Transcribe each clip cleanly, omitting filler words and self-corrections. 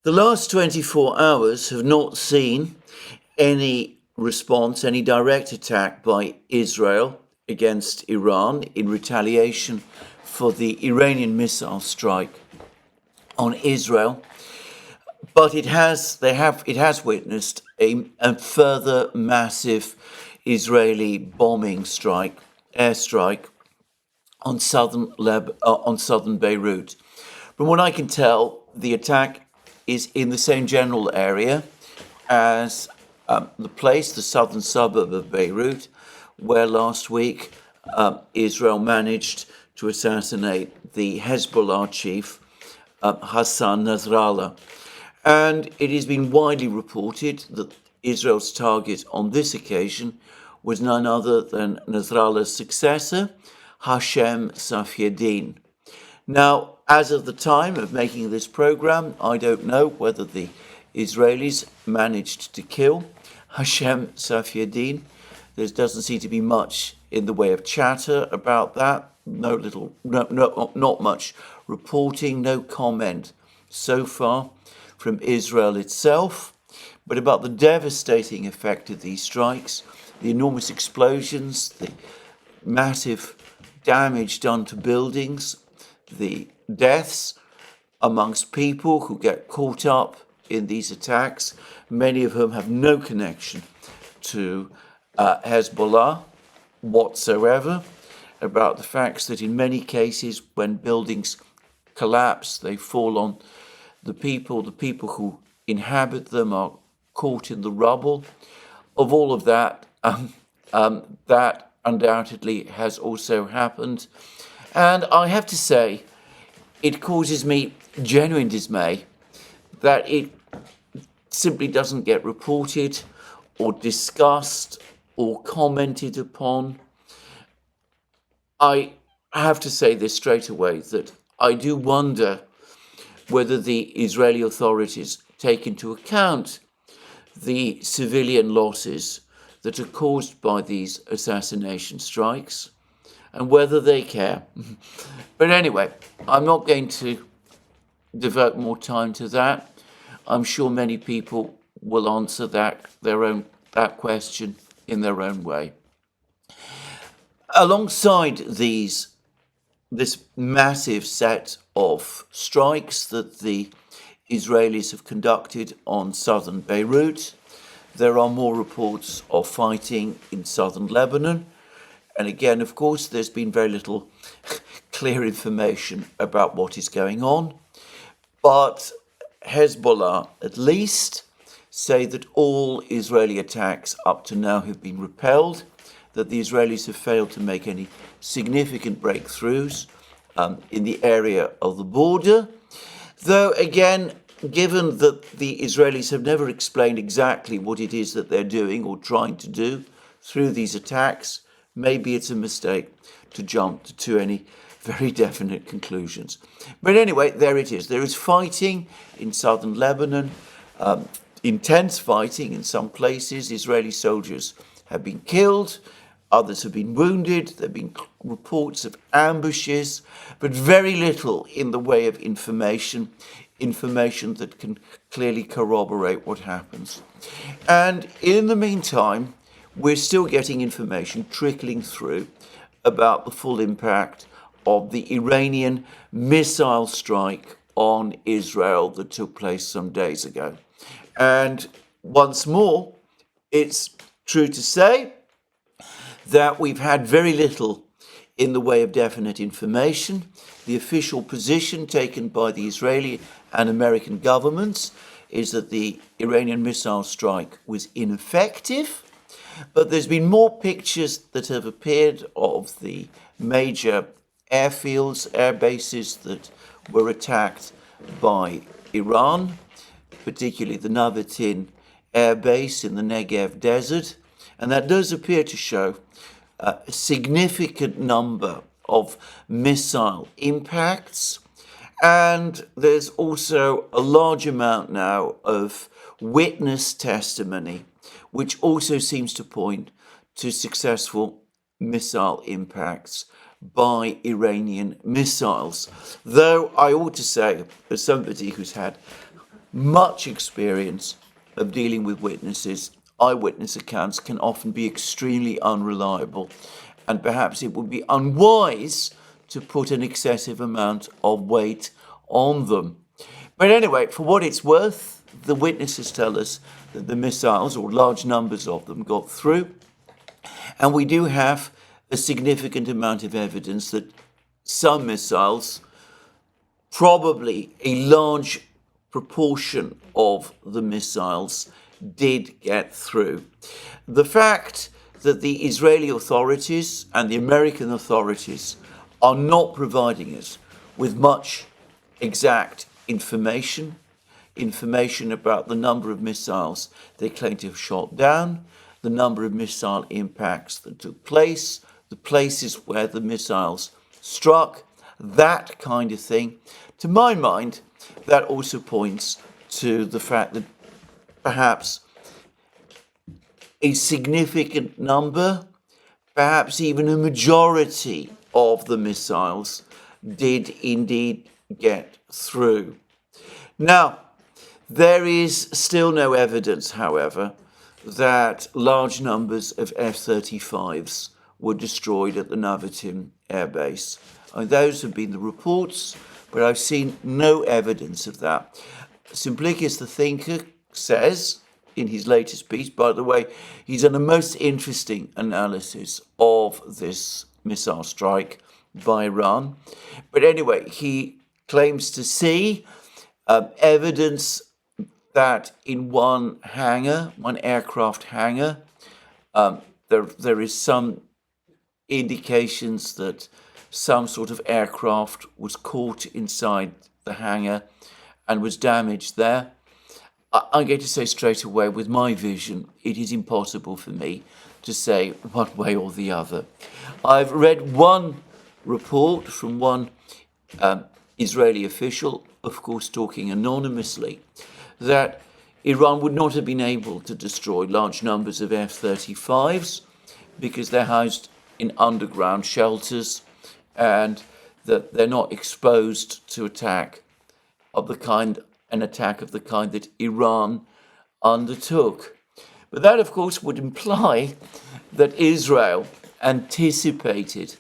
The last 24 hours have not seen any response, any direct attack by Israel against Iran in retaliation for the Iranian missile strike on Israel. But it has witnessed a further massive Israeli bombing airstrike on southern Beirut. From what I can tell, the attack is in the same general area as the southern suburb of Beirut, where last week Israel managed to assassinate the Hezbollah chief, Hassan Nasrallah. And it has been widely reported that Israel's target on this occasion was none other than Nasrallah's successor, Hashem Safieddin. Now, as of the time of making this program, I don't know whether the Israelis managed to kill Hashem Safieddin. There doesn't seem to be much in the way of chatter about that. Not much reporting, no comment so far from Israel itself. But about the devastating effect of these strikes, the enormous explosions, the massive damage done to buildings, the deaths amongst people who get caught up in these attacks, many of whom have no connection to Hezbollah whatsoever, about the facts that in many cases when buildings collapse, they fall on the people who inhabit them are caught in the rubble. Of all of that, that undoubtedly has also happened. And I have to say, it causes me genuine dismay that it simply doesn't get reported or discussed or commented upon. I have to say this straight away, that I do wonder whether the Israeli authorities take into account the civilian losses that are caused by these assassination strikes and whether they care. But anyway, I'm not going to devote more time to that. I'm sure many people will answer that question in their own way. Alongside this massive set of strikes that the Israelis have conducted on southern Beirut, there are more reports of fighting in southern Lebanon. And again, of course, there's been very little clear information about what is going on. But Hezbollah, at least, say that all Israeli attacks up to now have been repelled, that the Israelis have failed to make any significant breakthroughs in the area of the border. Though, again, given that the Israelis have never explained exactly what it is that they're doing or trying to do through these attacks, maybe it's a mistake to jump to any very definite conclusions. But anyway, there it is. There is fighting in southern Lebanon, intense fighting in some places. Israeli soldiers have been killed, others have been wounded. There have been reports of ambushes, but very little in the way of information that can clearly corroborate what happens. And in the meantime, we're still getting information trickling through about the full impact of the Iranian missile strike on Israel that took place some days ago. And once more, it's true to say that we've had very little in the way of definite information. The official position taken by the Israeli and American governments is that the Iranian missile strike was ineffective. But there's been more pictures that have appeared of the major airfields, air bases that were attacked by Iran, particularly the Navatin air base in the Negev desert. And that does appear to show a significant number of missile impacts. And there's also a large amount now of witness testimony, which also seems to point to successful missile impacts by Iranian missiles. Though I ought to say, as somebody who's had much experience of dealing with witnesses. Eyewitness accounts can often be extremely unreliable, and perhaps it would be unwise to put an excessive amount of weight on them. But anyway, for what it's worth, the witnesses tell us that the missiles, or large numbers of them, got through. And we do have a significant amount of evidence that some missiles, probably a large proportion of the missiles, did get through. The fact that the Israeli authorities and the American authorities are not providing us with much exact information about the number of missiles they claim to have shot down, the number of missile impacts that took place, the places where the missiles struck, that kind of thing. To my mind, that also points to the fact that perhaps a significant number, perhaps even a majority of the missiles did indeed get through. Now, there is still no evidence, however, that large numbers of F-35s were destroyed at the Navatim Air Base. Those have been the reports, but I've seen no evidence of that. Simplikis, the thinker, says in his latest piece, by the way, he's done a most interesting analysis of this missile strike by Iran. But anyway, he claims to see evidence that in one aircraft hangar, there is some indications that some sort of aircraft was caught inside the hangar and was damaged there. I'm going to say straight away, with my vision, it is impossible for me to say one way or the other. I've read one report from one Israeli official, of course talking anonymously, that Iran would not have been able to destroy large numbers of F-35s because they're housed in underground shelters and that they're not exposed to an attack of the kind that Iran undertook. But that, of course, would imply that Israel anticipated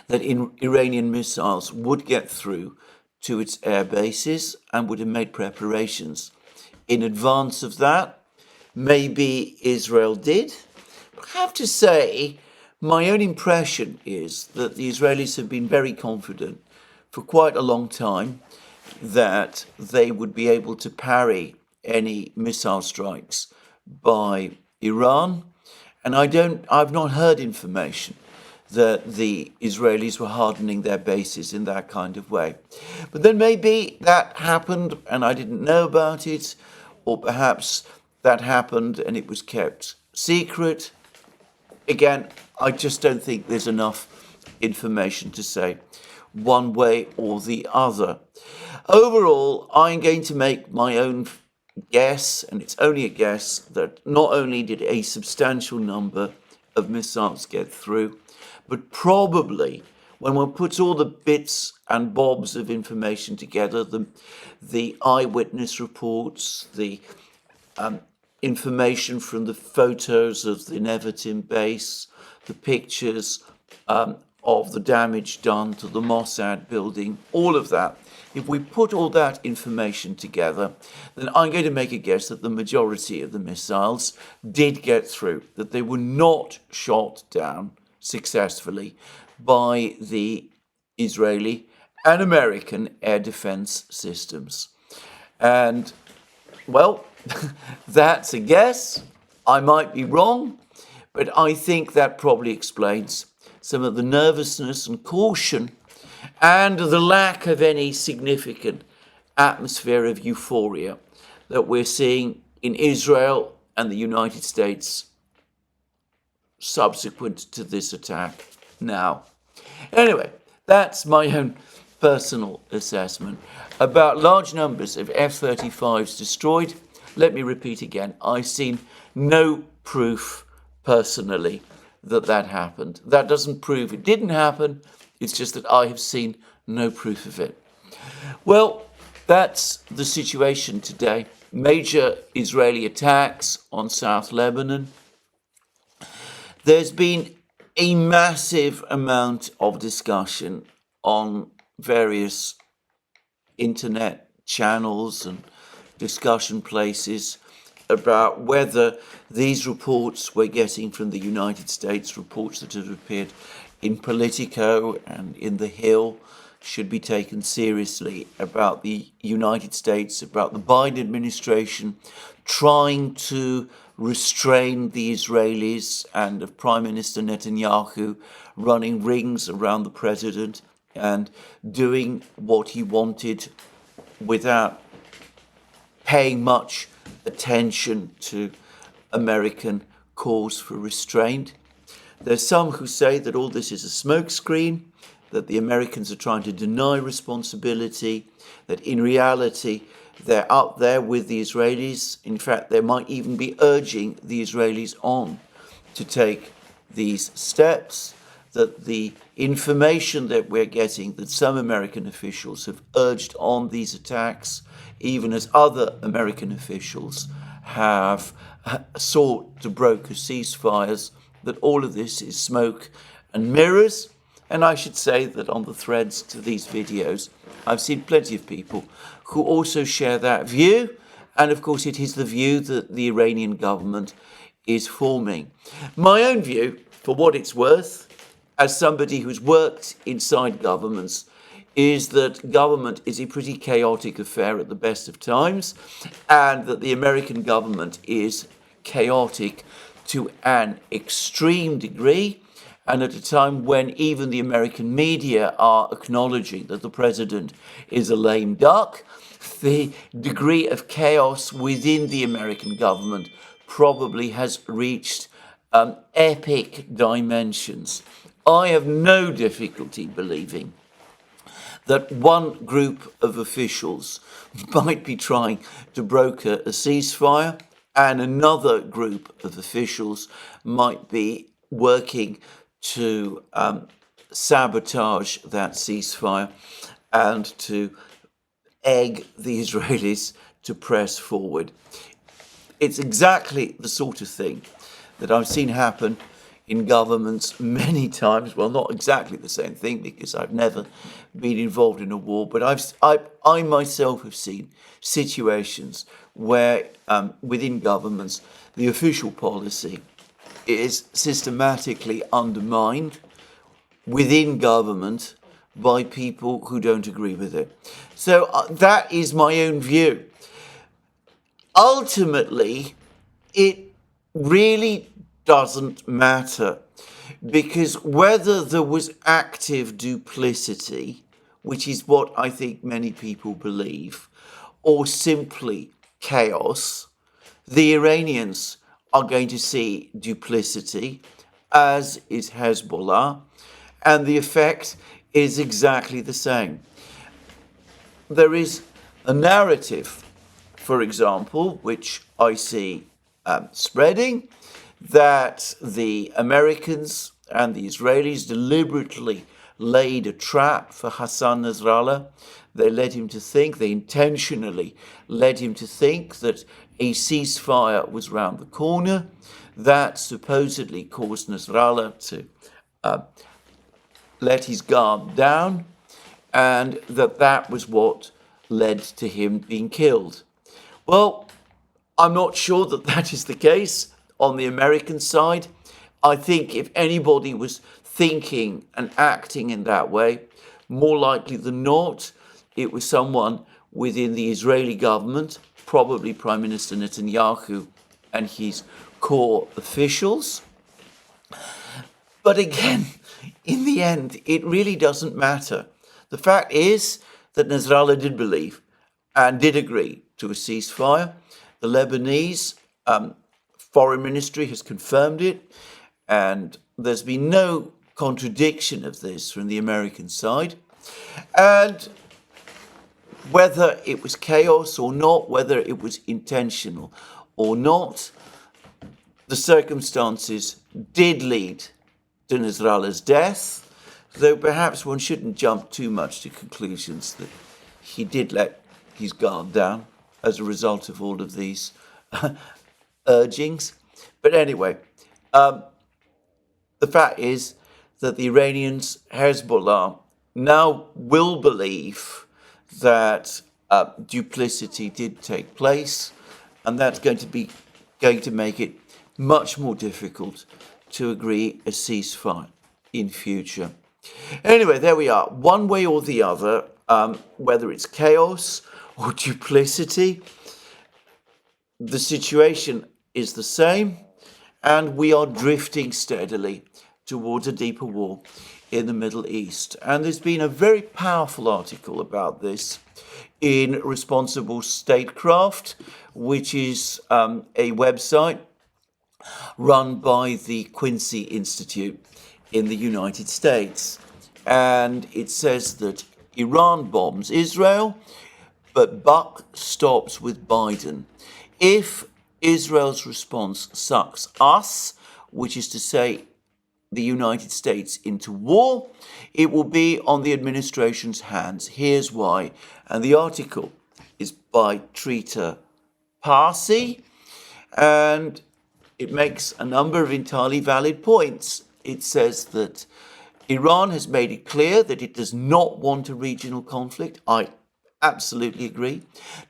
that Iranian missiles would get through to its air bases and would have made preparations in advance of that. Maybe Israel did. But I have to say, my own impression is that the Israelis have been very confident for quite a long time that they would be able to parry any missile strikes by Iran. And I've not heard information that the Israelis were hardening their bases in that kind of way. But then maybe that happened and I didn't know about it, or perhaps that happened and it was kept secret. Again, I just don't think there's enough information to say one way or the other. Overall, I'm going to make my own guess, and it's only a guess, that not only did a substantial number of missiles get through, but probably when one puts all the bits and bobs of information together, the eyewitness reports, the information from the photos of the Nevatim base, the pictures of the damage done to the Mossad building, all of that, if we put all that information together, then I'm going to make a guess that the majority of the missiles did get through, that they were not shot down successfully by the Israeli and American air defense systems. And, well, that's a guess. I might be wrong, but I think that probably explains some of the nervousness and caution and the lack of any significant atmosphere of euphoria that we're seeing in Israel and the United States subsequent to this attack now. Anyway, that's my own personal assessment about large numbers of F-35s destroyed. Let me repeat again, I've seen no proof personally that happened. That doesn't prove it didn't happen. It's just that I have seen no proof of it. Well, That's the situation today. Major Israeli attacks on South Lebanon. There's been a massive amount of discussion on various internet channels and discussion places about whether these reports we're getting from the United States, reports that have appeared in Politico and in The Hill, should be taken seriously, about the United States, about the Biden administration trying to restrain the Israelis, and of Prime Minister Netanyahu running rings around the president and doing what he wanted without paying much attention to American calls for restraint. There's some who say that all this is a smokescreen, that the Americans are trying to deny responsibility, that in reality they're up there with the Israelis. In fact, they might even be urging the Israelis on to take these steps, that the information that we're getting, that some American officials have urged on these attacks, even as other American officials have sought to broker ceasefires, that all of this is smoke and mirrors. And I should say that on the threads to these videos, I've seen plenty of people who also share that view. And of course, it is the view that the Iranian government is forming. My own view, for what it's worth, as somebody who's worked inside governments, is that government is a pretty chaotic affair at the best of times, and that the American government is chaotic to an extreme degree, and at a time when even the American media are acknowledging that the president is a lame duck. The degree of chaos within the American government probably has reached epic dimensions. I have no difficulty believing that one group of officials might be trying to broker a ceasefire, and another group of officials might be working to sabotage that ceasefire and to egg the Israelis to press forward. It's exactly the sort of thing that I've seen happen in governments many times. Well, not exactly the same thing, because I've never been involved in a war, but I myself have seen situations where within governments the official policy is systematically undermined within government by people who don't agree with it. So that is my own view. Ultimately, it really doesn't matter, because whether there was active duplicity, which is what I think many people believe, or simply chaos, the Iranians are going to see duplicity, as is Hezbollah, and the effect is exactly the same. There is a narrative, for example, which I see spreading, that the Americans and the Israelis deliberately laid a trap for Hassan Nasrallah. They intentionally led him to think that a ceasefire was round the corner. That supposedly caused Nasrallah to let his guard down, and that was what led to him being killed. Well, I'm not sure that that is the case on the American side. I think if anybody was thinking and acting in that way, more likely than not, it was someone within the Israeli government, probably Prime Minister Netanyahu and his core officials. But again, in the end, it really doesn't matter. The fact is that Nasrallah did believe and did agree to a ceasefire. The Lebanese Foreign Ministry has confirmed it, and there's been no contradiction of this from the American side. And whether it was chaos or not, whether it was intentional or not, the circumstances did lead to Nasrallah's death, though perhaps one shouldn't jump too much to conclusions that he did let his guard down as a result of all of these urgings. But anyway, the fact is that the Iranians, Hezbollah, now will believe that duplicity did take place, and that's going to make it much more difficult to agree a ceasefire in future. Anyway, there we are. One way or the other, whether it's chaos or duplicity, the situation is the same, and we are drifting steadily towards a deeper war in the Middle East. And there's been a very powerful article about this in Responsible Statecraft, which is a website run by the Quincy Institute in the United States. And it says that Iran bombs Israel, but buck stops with Biden. If Israel's response sucks us, which is to say the United States, into war, it will be on the administration's hands. Here's why. And the article is by Trita Parsi, and it makes a number of entirely valid points. It says that Iran has made it clear that it does not want a regional conflict. I absolutely agree.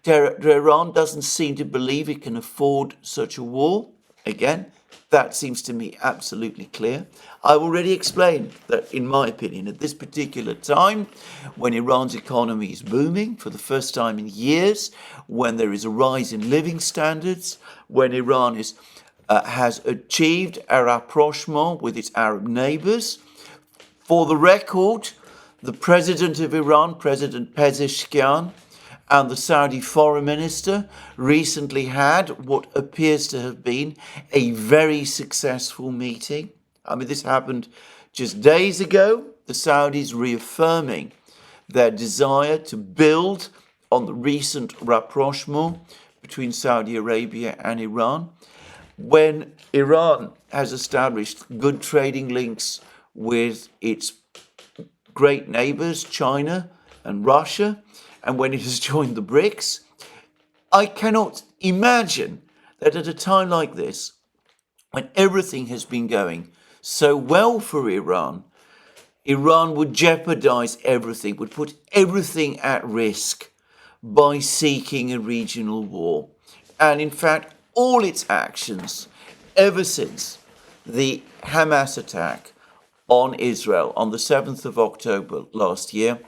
Tehran doesn't seem to believe it can afford such a war. Again, that seems to me absolutely clear. I've already explained that, in my opinion, at this particular time, when Iran's economy is booming for the first time in years, when there is a rise in living standards, when Iran has achieved a rapprochement with its Arab neighbors. For the record, the president of Iran, President Pezeshkian, and the Saudi foreign minister recently had what appears to have been a very successful meeting. I mean, this happened just days ago. The Saudis reaffirming their desire to build on the recent rapprochement between Saudi Arabia and Iran. When Iran has established good trading links with its great neighbors, China and Russia, and when it has joined the BRICS, I cannot imagine that at a time like this, when everything has been going so well for Iran, Iran would jeopardize everything, would put everything at risk by seeking a regional war. And in fact, all its actions ever since the Hamas attack on Israel on the 7th of October last year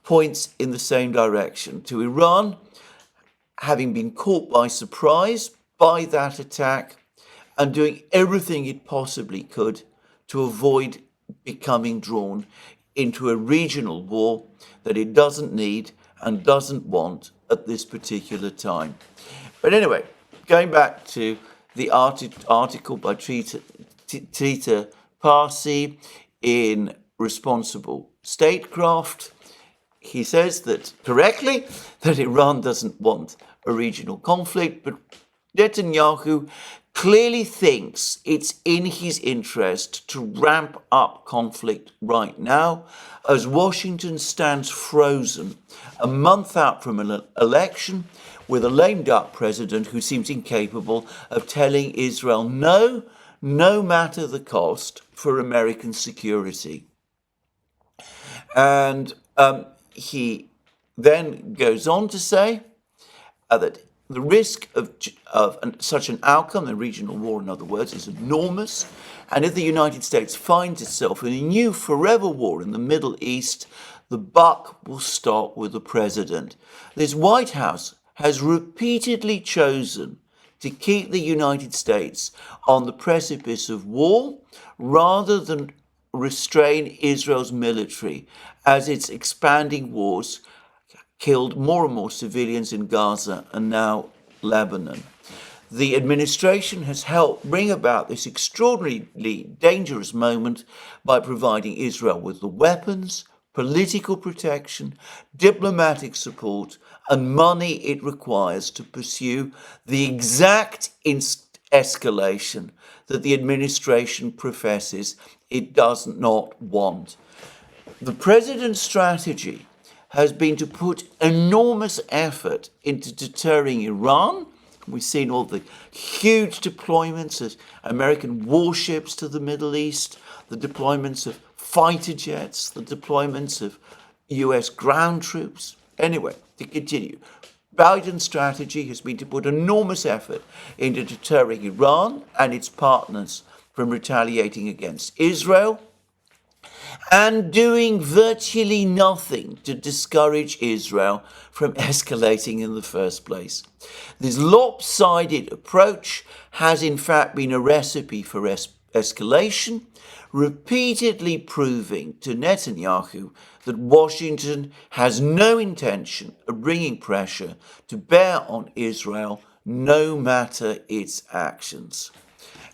points in the same direction, to Iran having been caught by surprise by that attack and doing everything it possibly could to avoid becoming drawn into a regional war that it doesn't need and doesn't want at this particular time. But anyway, going back to the article by Trita Parsi in Responsible Statecraft, he says that, correctly, that Iran doesn't want a regional conflict, but Netanyahu clearly thinks it's in his interest to ramp up conflict right now, as Washington stands frozen a month out from an election with a lame duck president who seems incapable of telling Israel no, no matter the cost, for American security. And he then goes on to say that the risk of such an outcome, a regional war in other words, is enormous. And if the United States finds itself in a new forever war in the Middle East, the buck will stop with the president. This White House has repeatedly chosen to keep the United States on the precipice of war rather than restrain Israel's military, as its expanding wars killed more and more civilians in Gaza and now Lebanon. The administration has helped bring about this extraordinarily dangerous moment by providing Israel with the weapons, political protection, diplomatic support, and money it requires to pursue the exact escalation that the administration professes it does not want. The president's strategy has been to put enormous effort into deterring Iran. We've seen all the huge deployments of American warships to the Middle East, the deployments of fighter jets, the deployments of US ground troops. Anyway, to continue, Biden's strategy has been to put enormous effort into deterring Iran and its partners from retaliating against Israel, and doing virtually nothing to discourage Israel from escalating in the first place. This lopsided approach has in fact been a recipe for escalation, repeatedly proving to Netanyahu that Washington has no intention of bringing pressure to bear on Israel, no matter its actions.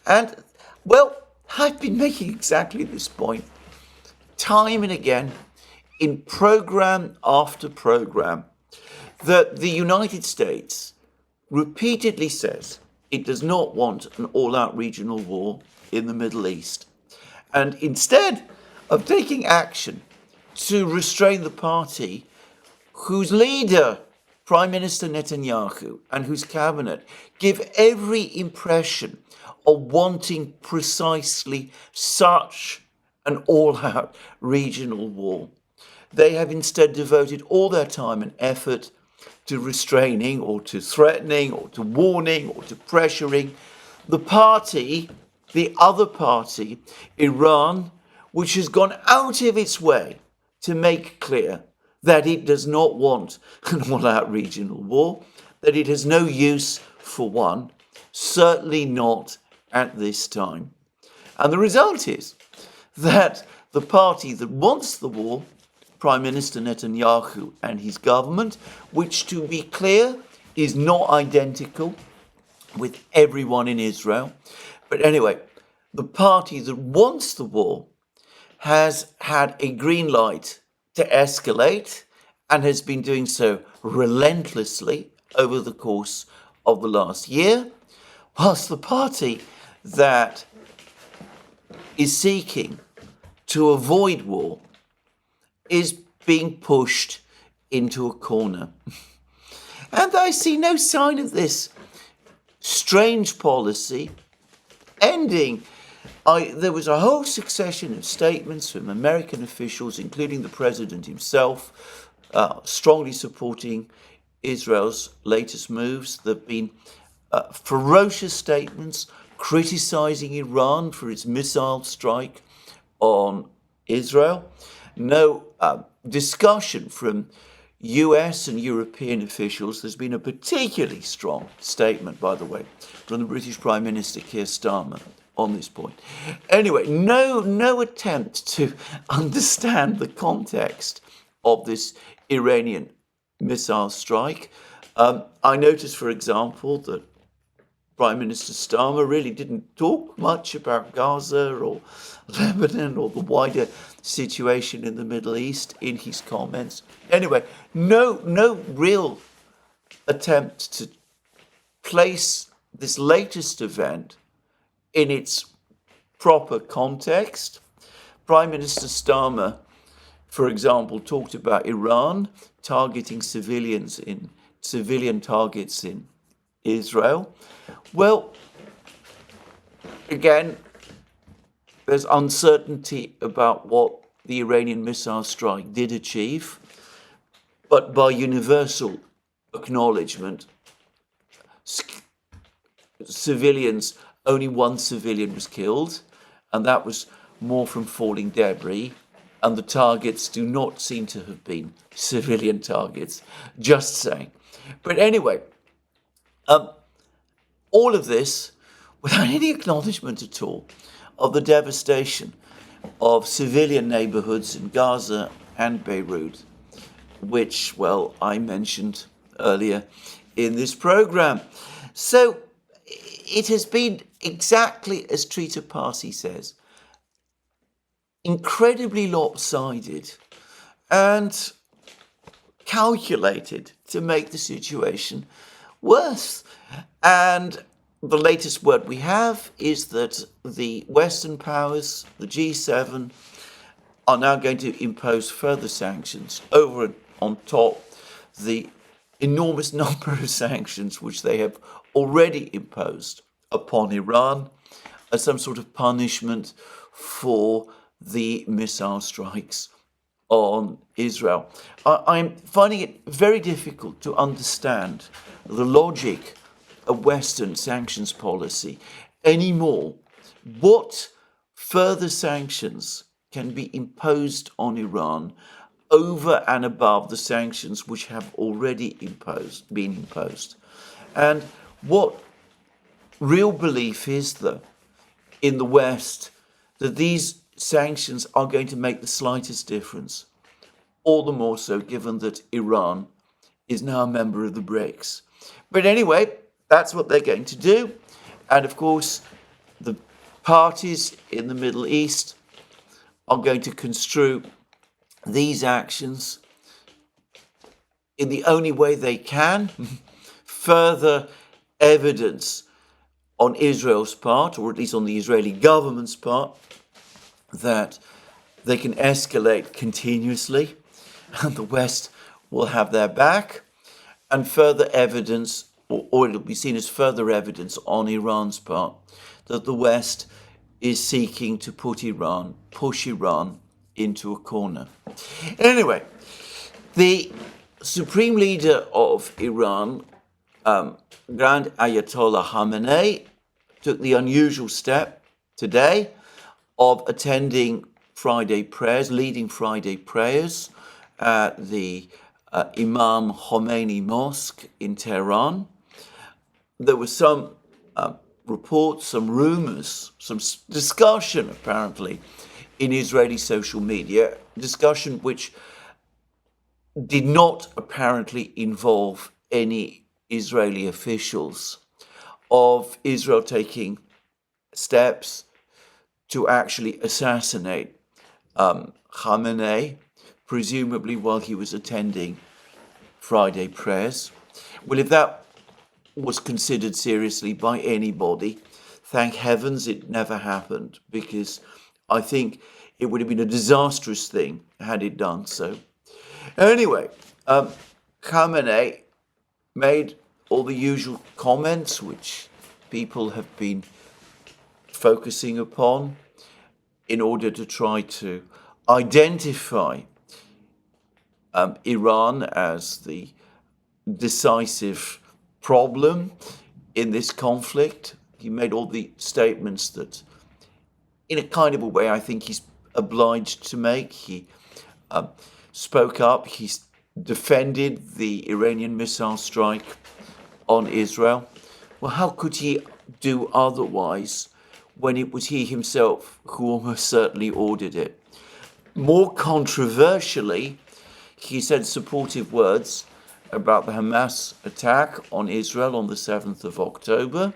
And, well, I've been making exactly this point time and again in program after program, that the United States repeatedly says it does not want an all-out regional war in the Middle East. And instead of taking action to restrain the party whose leader, Prime Minister Netanyahu, and whose cabinet give every impression of wanting precisely such an all-out regional war, they have instead devoted all their time and effort to restraining or to threatening or to warning or to pressuring the party, the other party, Iran, which has gone out of its way to make clear that it does not want an all-out regional war, that it has no use for one, certainly not at this time. And the result is that the party that wants the war, Prime Minister Netanyahu and his government, which, to be clear, is not identical with everyone in Israel. But anyway, the party that wants the war has had a green light to escalate and has been doing so relentlessly over the course of the last year, whilst the party that is seeking to avoid war is being pushed into a corner. And I see no sign of this strange policy ending. There was a whole succession of statements from American officials, including the president himself, strongly supporting Israel's latest moves. There have been ferocious statements criticizing Iran for its missile strike on Israel. No discussion from US and European officials. There's been a particularly strong statement, by the way, from the British Prime Minister Keir Starmer on this point. Anyway, no attempt to understand the context of this Iranian missile strike. I noticed, for example, that Prime Minister Starmer really didn't talk much about Gaza or Lebanon or the wider situation in the Middle East in his comments. Anyway, no real attempt to place this latest event in its proper context. Prime Minister Starmer, for example, talked about Iran targeting civilian targets in Israel. Well, again, there's uncertainty about what the Iranian missile strike did achieve, but by universal acknowledgement, civilians, only one civilian was killed, and that was more from falling debris, and the targets do not seem to have been civilian targets, just saying. But anyway, all of this without any acknowledgement at all of the devastation of civilian neighborhoods in Gaza and Beirut, which, well, I mentioned earlier in this program. So it has been exactly as Trita Parsi says, incredibly lopsided and calculated to make the situation worse. And the latest word we have is that the Western powers, the G7, are now going to impose further sanctions over on top the enormous number of sanctions which they have already imposed upon Iran as some sort of punishment for the missile strikes on Israel. I'm finding it very difficult to understand the logic of Western sanctions policy anymore. What further sanctions can be imposed on Iran over and above the sanctions which have already been imposed? And what real belief is there in the West that these sanctions are going to make the slightest difference? All the more so given that Iran is now a member of the BRICS. But anyway, that's what they're going to do. And of course, the parties in the Middle East are going to construe these actions in the only way they can, further evidence on Israel's part, or at least on the Israeli government's part, that they can escalate continuously and the West will have their back, and further evidence, or it'll be seen as further evidence on Iran's part, that the West is seeking to push Iran into a corner. Anyway, the supreme leader of Iran, Grand Ayatollah Khamenei, took the unusual step today of attending Friday prayers, leading Friday prayers at the Imam Khomeini Mosque in Tehran. There was some reports, some rumors, some discussion apparently in Israeli social media, discussion which did not apparently involve any Israeli officials, of Israel taking steps to actually assassinate Khamenei, presumably while he was attending Friday prayers. Well, if that was considered seriously by anybody, thank heavens it never happened, because I think it would have been a disastrous thing had it done so. Anyway, Khamenei made all the usual comments which people have been focusing upon in order to try to identify Iran as the decisive problem in this conflict. He made all the statements that, in a kind of a way, I think he's obliged to make. He spoke up, he defended the Iranian missile strike on Israel. Well, how could he do otherwise when it was he himself who almost certainly ordered it? More controversially, he said supportive words about the Hamas attack on Israel on the 7th of October.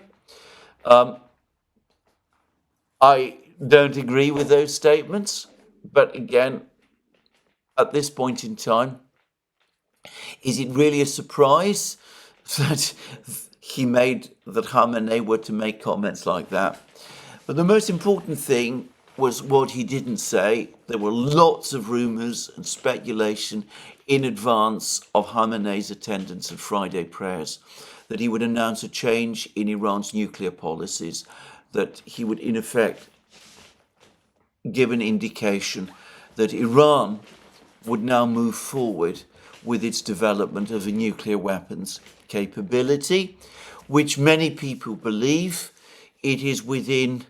I don't agree with those statements, but again, at this point in time, is it really a surprise that Khamenei were to make comments like that? But the most important thing was what he didn't say. There were lots of rumors and speculation in advance of Khamenei's attendance at Friday prayers, that he would announce a change in Iran's nuclear policies, that he would in effect give an indication that Iran would now move forward with its development of a nuclear weapons capability, which many people believe it is within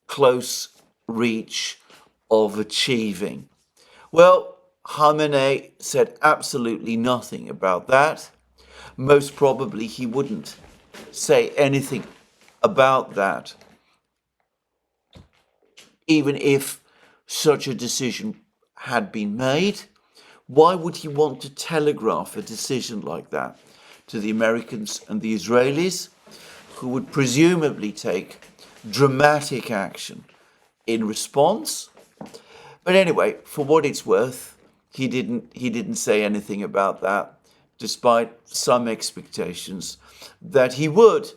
close reach of achieving. Well, Khamenei said absolutely nothing about that. Most probably he wouldn't say anything about that, even if such a decision had been made. Why would he want to telegraph a decision like that to the Americans and the Israelis, who would presumably take dramatic action in response? But anyway, for what it's worth, he didn't say anything about that, despite some expectations that he would.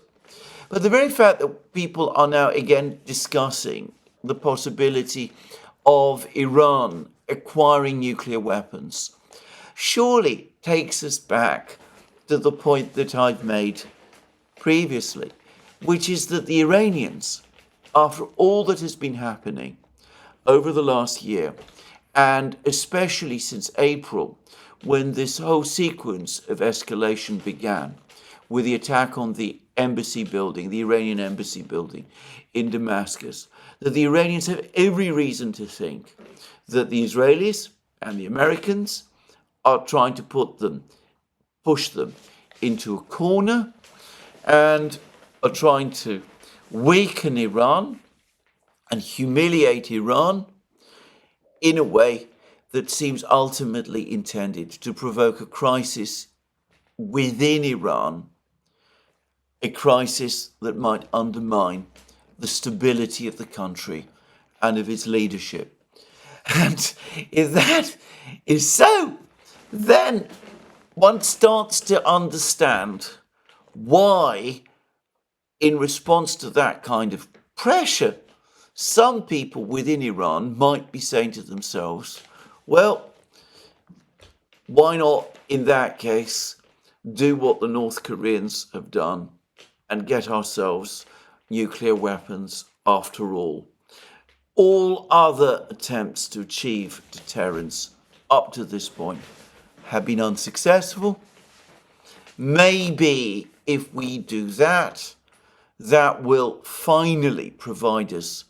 But the very fact that people are now again discussing the possibility of Iran acquiring nuclear weapons, surely takes us back to the point that I've made previously, which is that the Iranians, after all that has been happening over the last year, and especially since April, when this whole sequence of escalation began with the attack on the embassy building, the Iranian embassy building in Damascus, that the Iranians have every reason to think that the Israelis and the Americans are trying to push them into a corner and are trying to weaken Iran and humiliate Iran in a way that seems ultimately intended to provoke a crisis within Iran, a crisis that might undermine the stability of the country and of its leadership. And if that is so, then one starts to understand why, in response to that kind of pressure, some people within Iran might be saying to themselves, well, why not, in that case, do what the North Koreans have done and get ourselves nuclear weapons after all? All other attempts to achieve deterrence up to this point have been unsuccessful. Maybe if we do that, that will finally provide us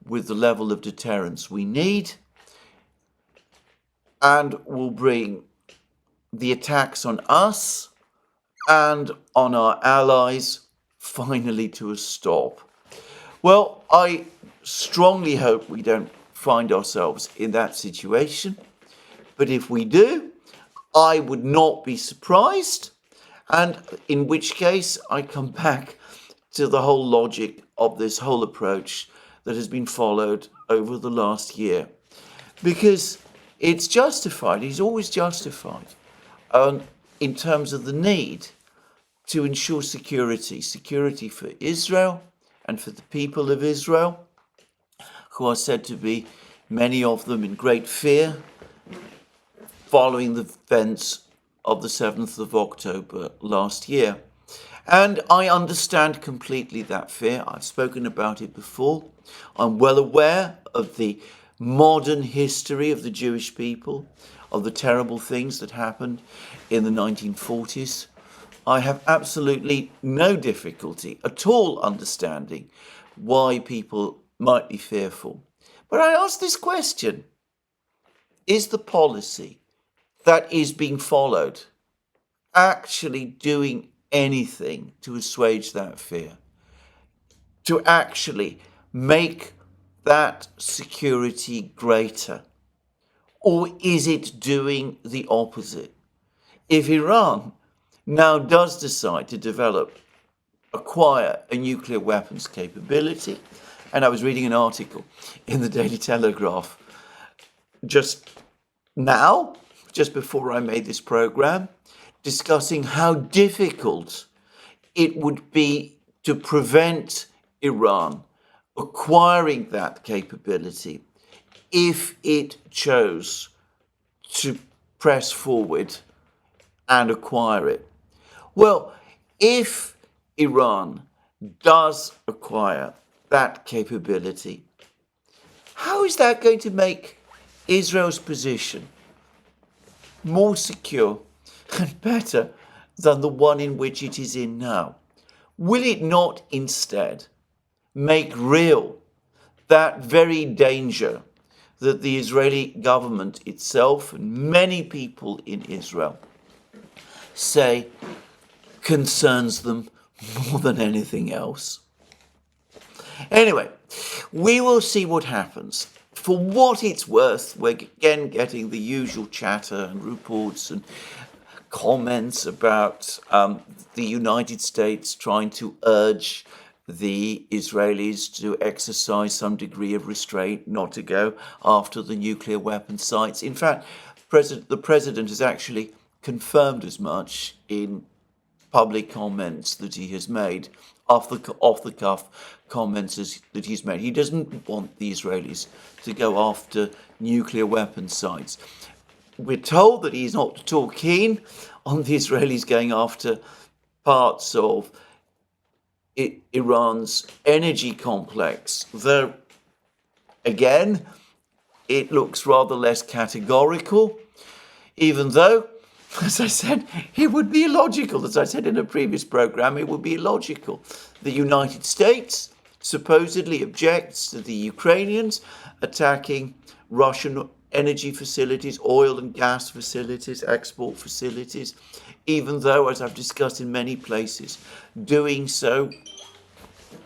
with the level of deterrence we need and will bring the attacks on us and on our allies finally to a stop. Well, I strongly hope we don't find ourselves in that situation, but if we do, I would not be surprised, and in which case I come back to the whole logic of this whole approach that has been followed over the last year, because it's justified, it's always justified, in terms of the need to ensure security for Israel and for the people of Israel, who are said to be, many of them, in great fear following the events of the 7th of October last year. And I understand completely that fear. I've spoken about it before. I'm well aware of the modern history of the Jewish people, of the terrible things that happened in the 1940s. I have absolutely no difficulty at all understanding why people might be fearful. But I ask this question: is the policy that is being followed actually doing anything to assuage that fear, to actually make that security greater? Or is it doing the opposite? If Iran now does decide to acquire a nuclear weapons capability, and I was reading an article in the Daily Telegraph just now, just before I made this program, discussing how difficult it would be to prevent Iran acquiring that capability if it chose to press forward and acquire it. Well, if Iran does acquire that capability, how is that going to make Israel's position more secure and better than the one in which it is in now? Will it not instead make real that very danger that the Israeli government itself and many people in Israel say concerns them more than anything else? Anyway, we will see what happens. For what it's worth, we're again getting the usual chatter and reports and comments about the United States trying to urge the Israelis to exercise some degree of restraint, not to go after the nuclear weapon sites. In fact, the president has actually confirmed as much in public comments that he has made, off the cuff comments that he's made. He doesn't want the Israelis to go after nuclear weapon sites. we're told that he's not at all keen on the Israelis going after parts of Iran's energy complex, though, again, it looks rather less categorical, even though, as I said, it would be illogical. As I said in a previous program, it would be illogical. The United States supposedly objects to the Ukrainians attacking Russian energy facilities, oil and gas facilities, export facilities, even though, as I've discussed in many places, doing so,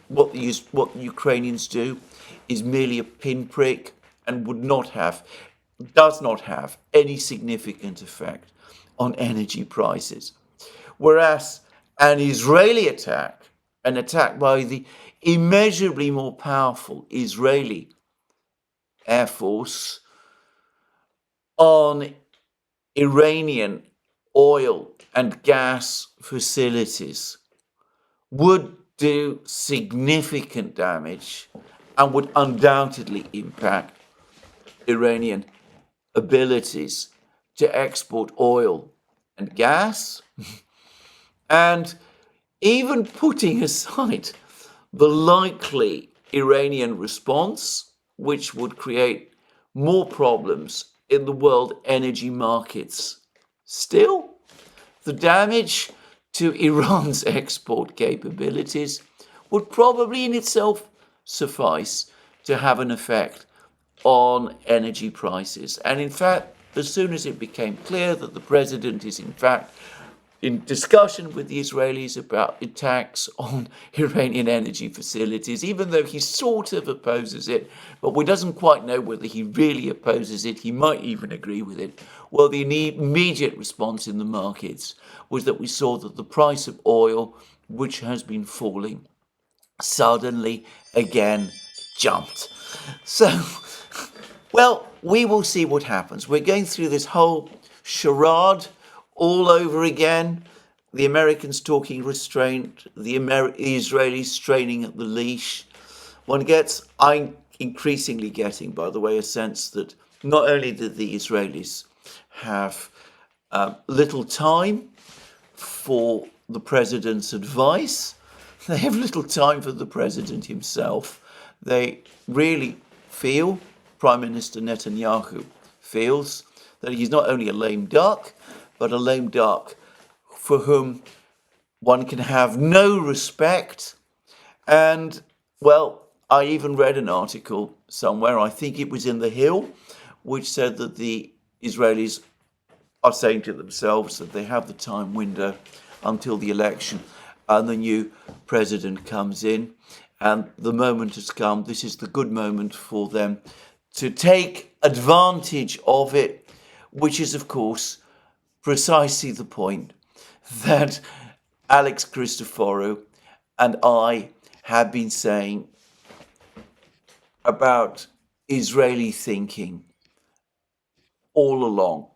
what the Ukrainians do is merely a pinprick and does not have any significant effect on energy prices. Whereas an Israeli attack, an attack by the immeasurably more powerful Israeli Air Force on Iranian oil and gas facilities, would do significant damage and would undoubtedly impact Iranian abilities to export oil and gas. And even putting aside the likely Iranian response, which would create more problems in the world energy markets, still, the damage to Iran's export capabilities would probably in itself suffice to have an effect on energy prices. And in fact, as soon as it became clear that the president is in fact in discussion with the Israelis about attacks on Iranian energy facilities, even though he sort of opposes it, but we doesn't quite know whether he really opposes it, he might even agree with it. Well, the immediate response in the markets was that we saw that the price of oil, which has been falling, suddenly again jumped. So, well, we will see what happens. We're going through this whole charade all over again. The Americans talking restraint, the Israelis straining at the leash. I'm increasingly getting, by the way, a sense that not only did the Israelis have little time for the president's advice, they have little time for the president himself. They really feel, Prime Minister Netanyahu feels, that he's not only a lame duck, but a lame duck for whom one can have no respect. And, well, I even read an article somewhere, I think it was in The Hill, which said that the Israelis are saying to themselves that they have the time window until the election and the new president comes in. And the moment has come. This is the good moment for them to take advantage of it, which is, of course, precisely the point that Alex Christoforou and I have been saying about Israeli thinking all along.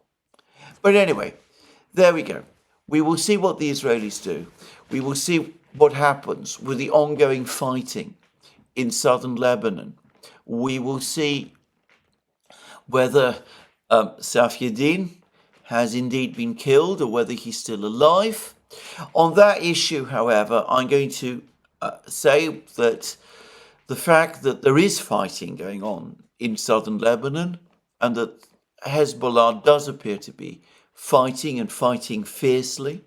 But anyway, there we go. We will see what the Israelis do. We will see what happens with the ongoing fighting in southern Lebanon. We will see whether Safieddin has indeed been killed or whether he's still alive. On that issue, however, I'm going to say that the fact that there is fighting going on in southern Lebanon and that Hezbollah does appear to be fighting and fighting fiercely,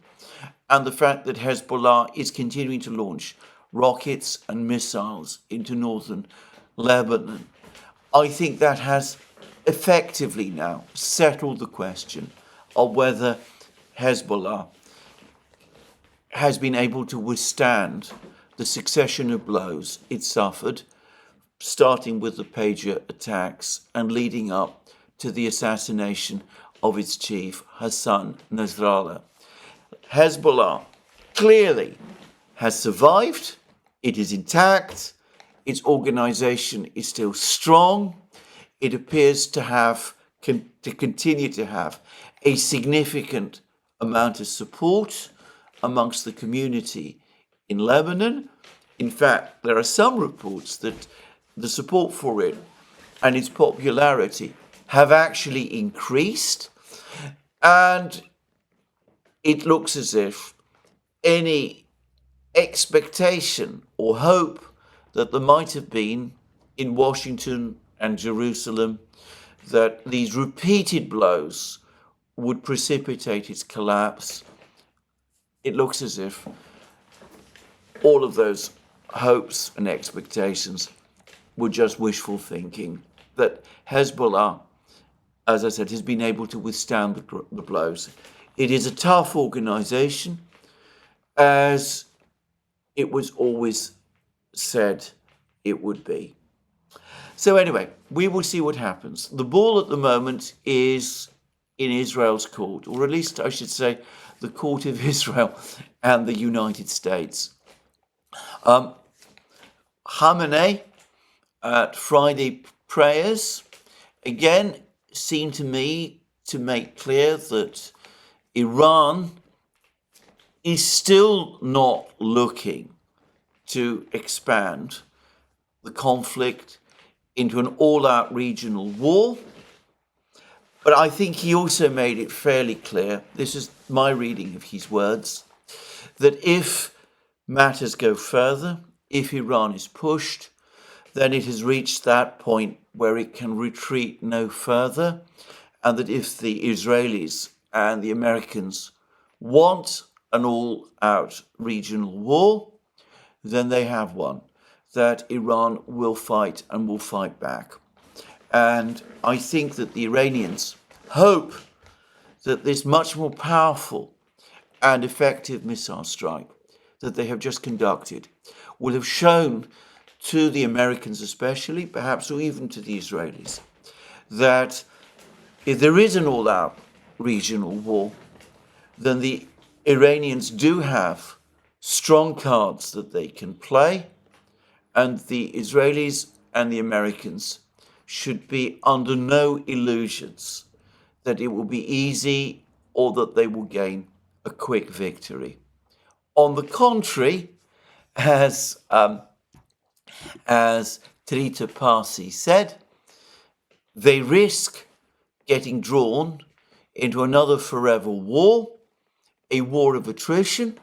and the fact that Hezbollah is continuing to launch rockets and missiles into northern Lebanon, I think that has effectively now settled the question of whether Hezbollah has been able to withstand the succession of blows it suffered, starting with the pager attacks and leading up to the assassination of its chief, Hassan Nasrallah. Hezbollah clearly has survived, it is intact, its organization is still strong, it appears to continue to have a significant amount of support amongst the community in Lebanon. In fact, there are some reports that the support for it and its popularity have actually increased. And it looks as if any expectation or hope that there might have been in Washington and Jerusalem that these repeated blows would precipitate its collapse, it looks as if all of those hopes and expectations were just wishful thinking, that Hezbollah, as I said, has been able to withstand the blows. It is a tough organization, as it was always said it would be. So anyway, we will see what happens. The ball at the moment is in Israel's court, or at least I should say the court of Israel and the United States. Khamenei at Friday prayers again seemed to me to make clear that Iran is still not looking to expand the conflict into an all-out regional war. But I think he also made it fairly clear, this is my reading of his words, that if matters go further, if Iran is pushed, then it has reached that point where it can retreat no further, and that if the Israelis and the Americans want an all-out regional war, then they have one, that Iran will fight and will fight back. And I think that the Iranians hope that this much more powerful and effective missile strike that they have just conducted will have shown to the Americans especially, perhaps, or even to the Israelis, that if there is an all-out regional war, then the Iranians do have strong cards that they can play, and the Israelis and the Americans should be under no illusions that it will be easy or that they will gain a quick victory. On the contrary, as Trita Parsi said, they risk getting drawn into another forever war, a war of attrition,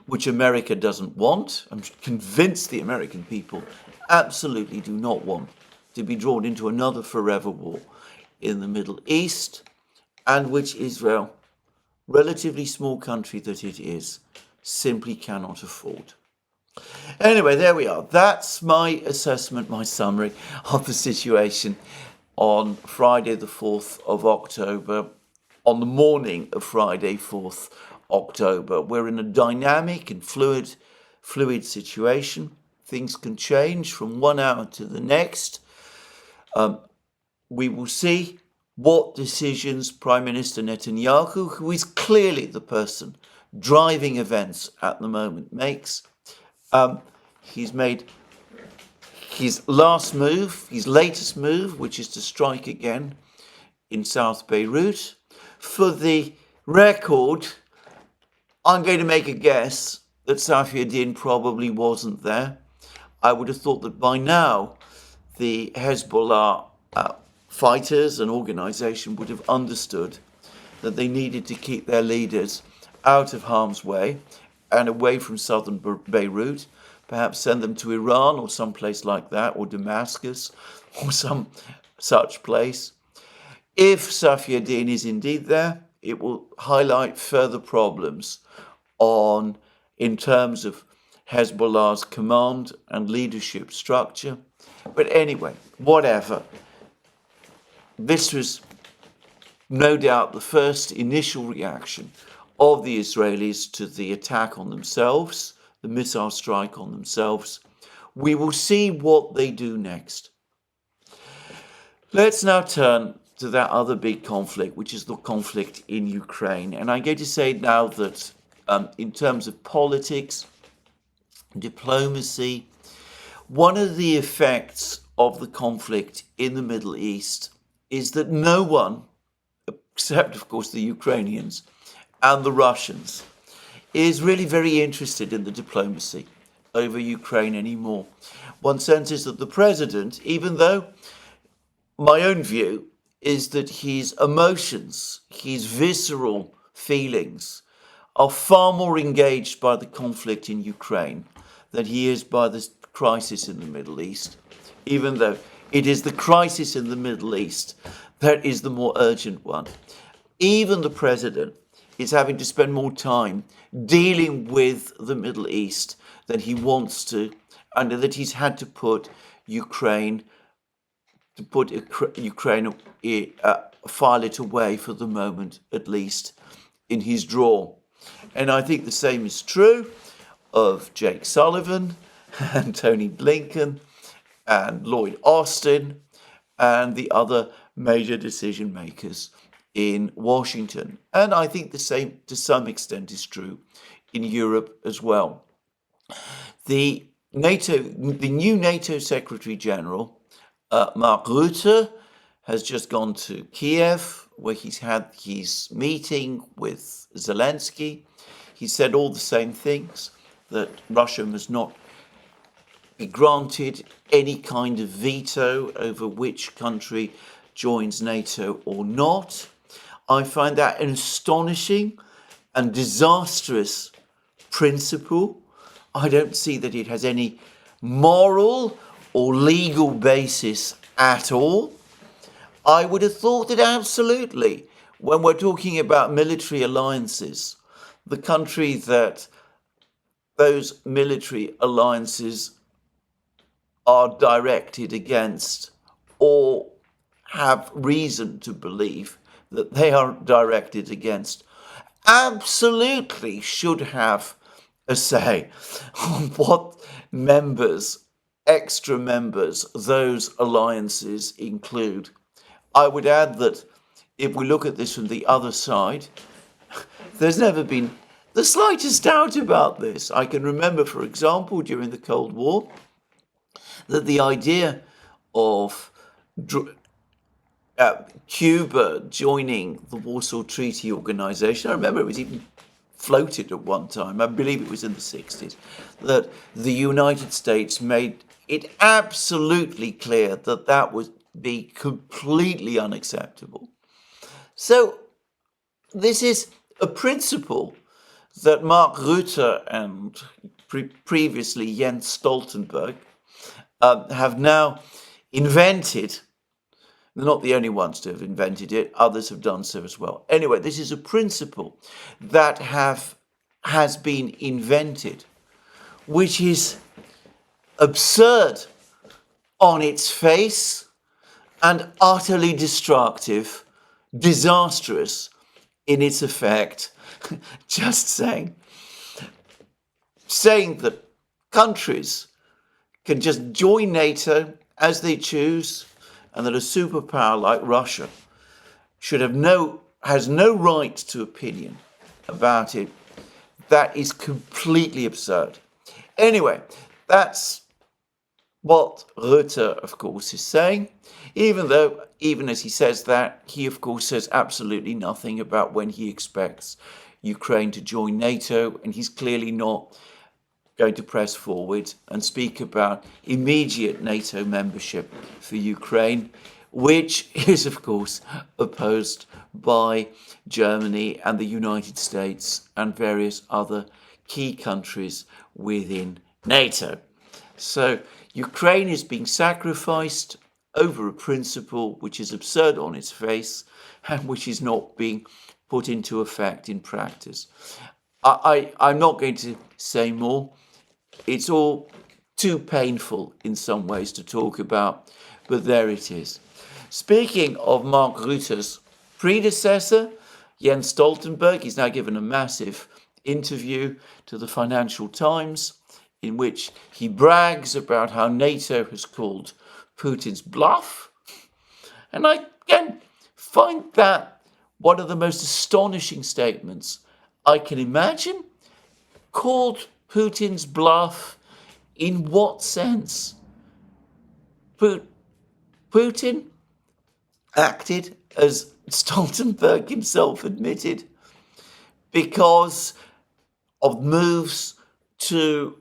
which America doesn't want. I'm convinced the American people absolutely do not want to be drawn into another forever war in the Middle East, and which Israel, relatively small country that it is, simply cannot afford. Anyway, there we are. That's my assessment, my summary of the situation on Friday the 4th of October, on the morning of Friday 4th October. We're in a dynamic and fluid situation. Things can change from 1 hour to the next. We will see what decisions Prime Minister Netanyahu, who is clearly the person driving events at the moment, makes. He's made his latest move, which is to strike again in South Beirut. For the record, I'm going to make a guess that Safieddin probably wasn't there. I would have thought that by now the Hezbollah fighters and organization would have understood that they needed to keep their leaders out of harm's way and away from southern Beirut, perhaps send them to Iran or someplace like that, or Damascus, or some such place. If Safieddin is indeed there, it will highlight further problems in terms of Hezbollah's command and leadership structure. But anyway, whatever. This was no doubt the first initial reaction of the Israelis to the attack on themselves, the missile strike on themselves. We will see what they do next. Let's now turn to that other big conflict, which is the conflict in Ukraine. And I'm going to say now that in terms of politics, diplomacy, one of the effects of the conflict in the Middle East is that no one, except of course the Ukrainians and the Russians, is really very interested in the diplomacy over Ukraine anymore. One senses that the president, even though my own view is that his emotions, his visceral feelings, are far more engaged by the conflict in Ukraine than he is by the crisis in the Middle East, even though it is the crisis in the Middle East that is the more urgent one. Even the president is having to spend more time dealing with the Middle East than he wants to, and that he's had to put Ukraine, file it away for the moment, at least, in his drawer. And I think the same is true of Jake Sullivan and Tony Blinken and Lloyd Austin and the other major decision makers in Washington. And I think the same, to some extent, is true in Europe as well. The new NATO Secretary General, Mark Rutte, has just gone to Kiev, where he's had his meeting with Zelensky. He said all the same things, that Russia must not be granted any kind of veto over which country joins NATO or not. I find that an astonishing and disastrous principle. I don't see that it has any moral or legal basis at all. I would have thought that absolutely, when we're talking about military alliances, the country that those military alliances are directed against, or have reason to believe that they are directed against, absolutely should have a say on what members, extra members, those alliances include. I would add that if we look at this from the other side, there's never been the slightest doubt about this. I can remember, for example, during the Cold War, that the idea of Cuba joining the Warsaw Treaty Organization, I remember it was even floated at one time, I believe it was in the 60s, that the United States made it absolutely clear that that would be completely unacceptable. So this is a principle that Mark Rutte and previously Jens Stoltenberg have now invented. They're not the only ones to have invented it. Others have done so as well. Anyway, this is a principle that has been invented, which is absurd on its face and utterly destructive, disastrous in its effect. Just saying that countries can just join NATO as they choose, and that a superpower like Russia has no right to opinion about it, that is completely absurd. Anyway, that's what Rutte, of course, is saying, even as he says that, he, of course, says absolutely nothing about when he expects Ukraine to join NATO, and he's clearly not going to press forward and speak about immediate NATO membership for Ukraine, which is, of course, opposed by Germany and the United States and various other key countries within NATO. So Ukraine is being sacrificed over a principle which is absurd on its face and which is not being put into effect in practice. I'm not going to say more. It's all too painful in some ways to talk about, but there it is. Speaking of Mark Rutte's predecessor, Jens Stoltenberg, he's now given a massive interview to the Financial Times in which he brags about how NATO has called Putin's bluff. And I again find that one of the most astonishing statements I can imagine. Called Putin's bluff in what sense? Putin acted, as Stoltenberg himself admitted, because of moves to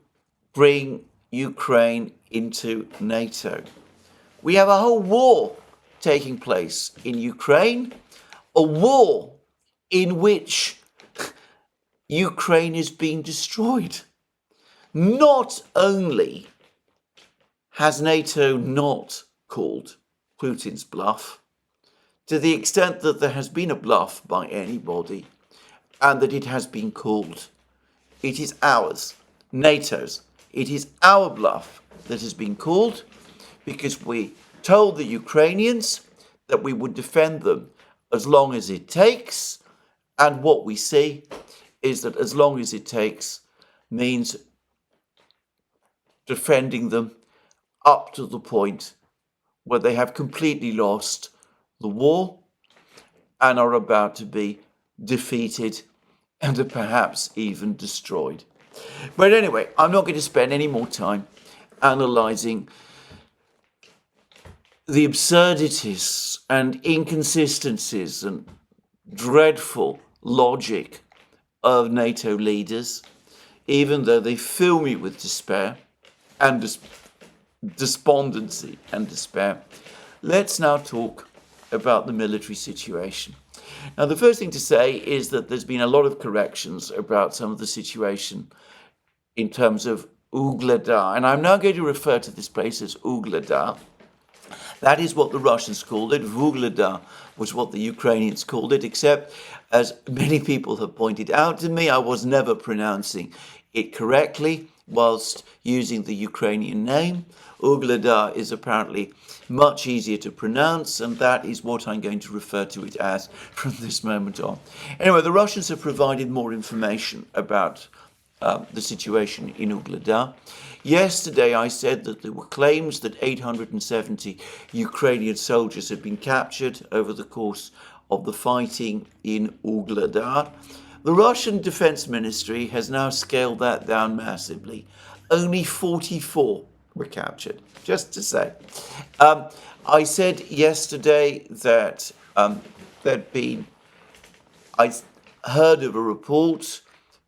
bring Ukraine into NATO. We have a whole war taking place in Ukraine, a war in which Ukraine is being destroyed. Not only has NATO not called Putin's bluff, to the extent that there has been a bluff by anybody and that it has been called, it is ours, NATO's. It is our bluff that has been called because we told the Ukrainians that we would defend them as long as it takes, and what we see is that as long as it takes means defending them up to the point where they have completely lost the war and are about to be defeated and are perhaps even destroyed. But anyway, I'm not going to spend any more time analysing the absurdities and inconsistencies and dreadful logic of NATO leaders, even though they fill me with despair and despondency and despair. Let's now talk about the military situation. Now, the first thing to say is that there's been a lot of corrections about some of the situation in terms of Ugledar, and I'm now going to refer to this place as Ugledar. That is what the Russians called it. Vuhledar was what the Ukrainians called it, except, as many people have pointed out to me, I was never pronouncing it correctly whilst using the Ukrainian name. Ugledar is apparently much easier to pronounce, and that is what I'm going to refer to it as from this moment on. Anyway, the Russians have provided more information about the situation in Ugledar. Yesterday, I said that there were claims that 870 Ukrainian soldiers had been captured over the course of the fighting in Ugledar. The Russian Defense Ministry has now scaled that down massively. Only 44 were captured, just to say. I said yesterday that I heard of a report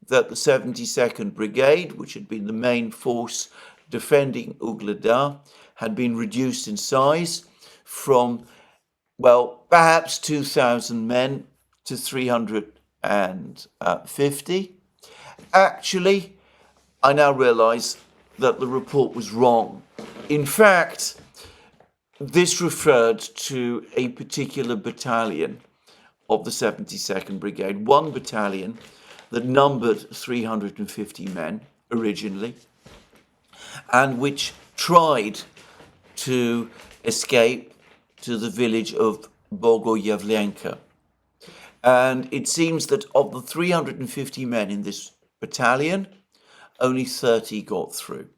that the 72nd Brigade, which had been the main force defending Ugledar, had been reduced in size from, well, perhaps 2,000 men to 350. Actually, I now realise that the report was wrong. In fact, this referred to a particular battalion of the 72nd Brigade, one battalion that numbered 350 men originally, and which tried to escape to the village of Bogoyavlenka. And it seems that of the 350 men in this battalion, only 30 got through.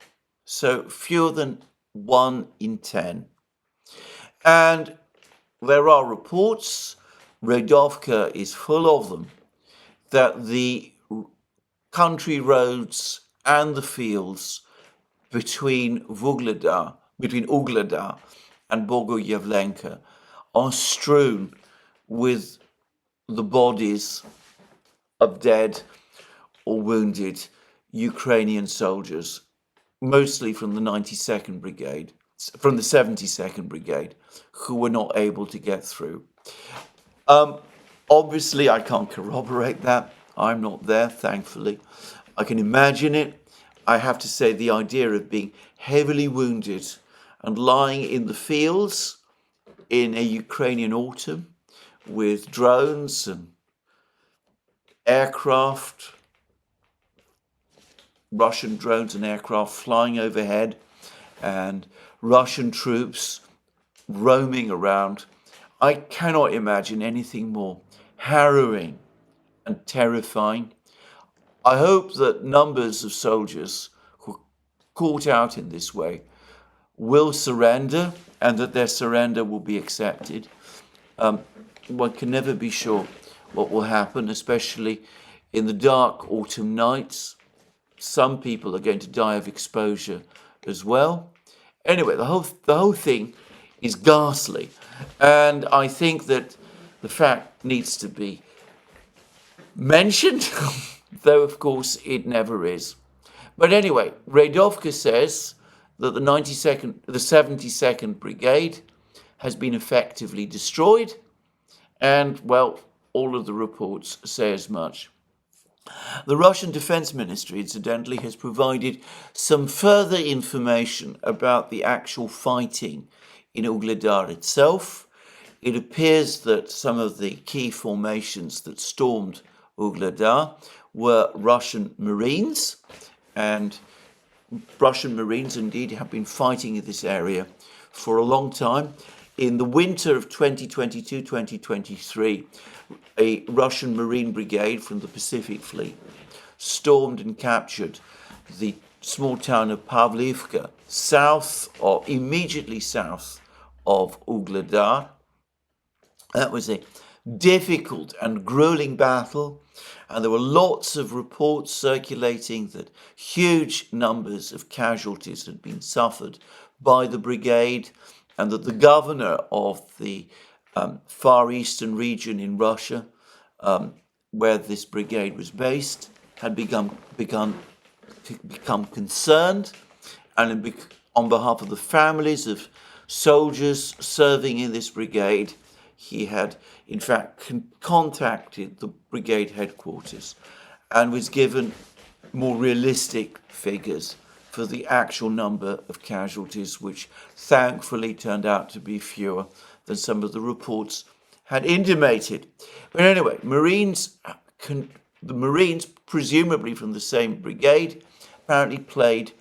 So fewer than 1 in 10. And there are reports, Redovka is full of them, that the country roads and the fields between Ugledar and Bogoyavlenka are strewn with the bodies of dead or wounded Ukrainian soldiers, mostly from the 72nd Brigade, from the 72nd Brigade, who were not able to get through. Obviously, I can't corroborate that. I'm not there, thankfully. I can imagine it. I have to say the idea of being heavily wounded and lying in the fields in a Ukrainian autumn with drones and aircraft, Russian drones and aircraft flying overhead, and Russian troops roaming around. I cannot imagine anything more harrowing and terrifying. I hope that numbers of soldiers who are caught out in this way will surrender, and that their surrender will be accepted. One can never be sure what will happen, especially in the dark autumn nights. Some people are going to die of exposure as well. Anyway, the whole thing is ghastly, and I think that the fact needs to be mentioned, though of course it never is. But anyway, Redovka says that the 72nd Brigade has been effectively destroyed. And, well, all of the reports say as much. The Russian Defense Ministry, incidentally, has provided some further information about the actual fighting in Ugledar itself. It appears that some of the key formations that stormed Ugledar were Russian Marines, and Russian Marines indeed have been fighting in this area for a long time. In the winter of 2022-2023, a Russian Marine brigade from the Pacific Fleet stormed and captured the small town of Pavlivka, immediately south of Ugledar. That was a difficult and grueling battle, and there were lots of reports circulating that huge numbers of casualties had been suffered by the brigade, and that the governor of the Far Eastern region in Russia, where this brigade was based, had become concerned, and on behalf of the families of soldiers serving in this brigade, he had in fact contacted the brigade headquarters and was given more realistic figures for the actual number of casualties, which thankfully turned out to be fewer than some of the reports had intimated. But anyway, the Marines, presumably from the same brigade, apparently played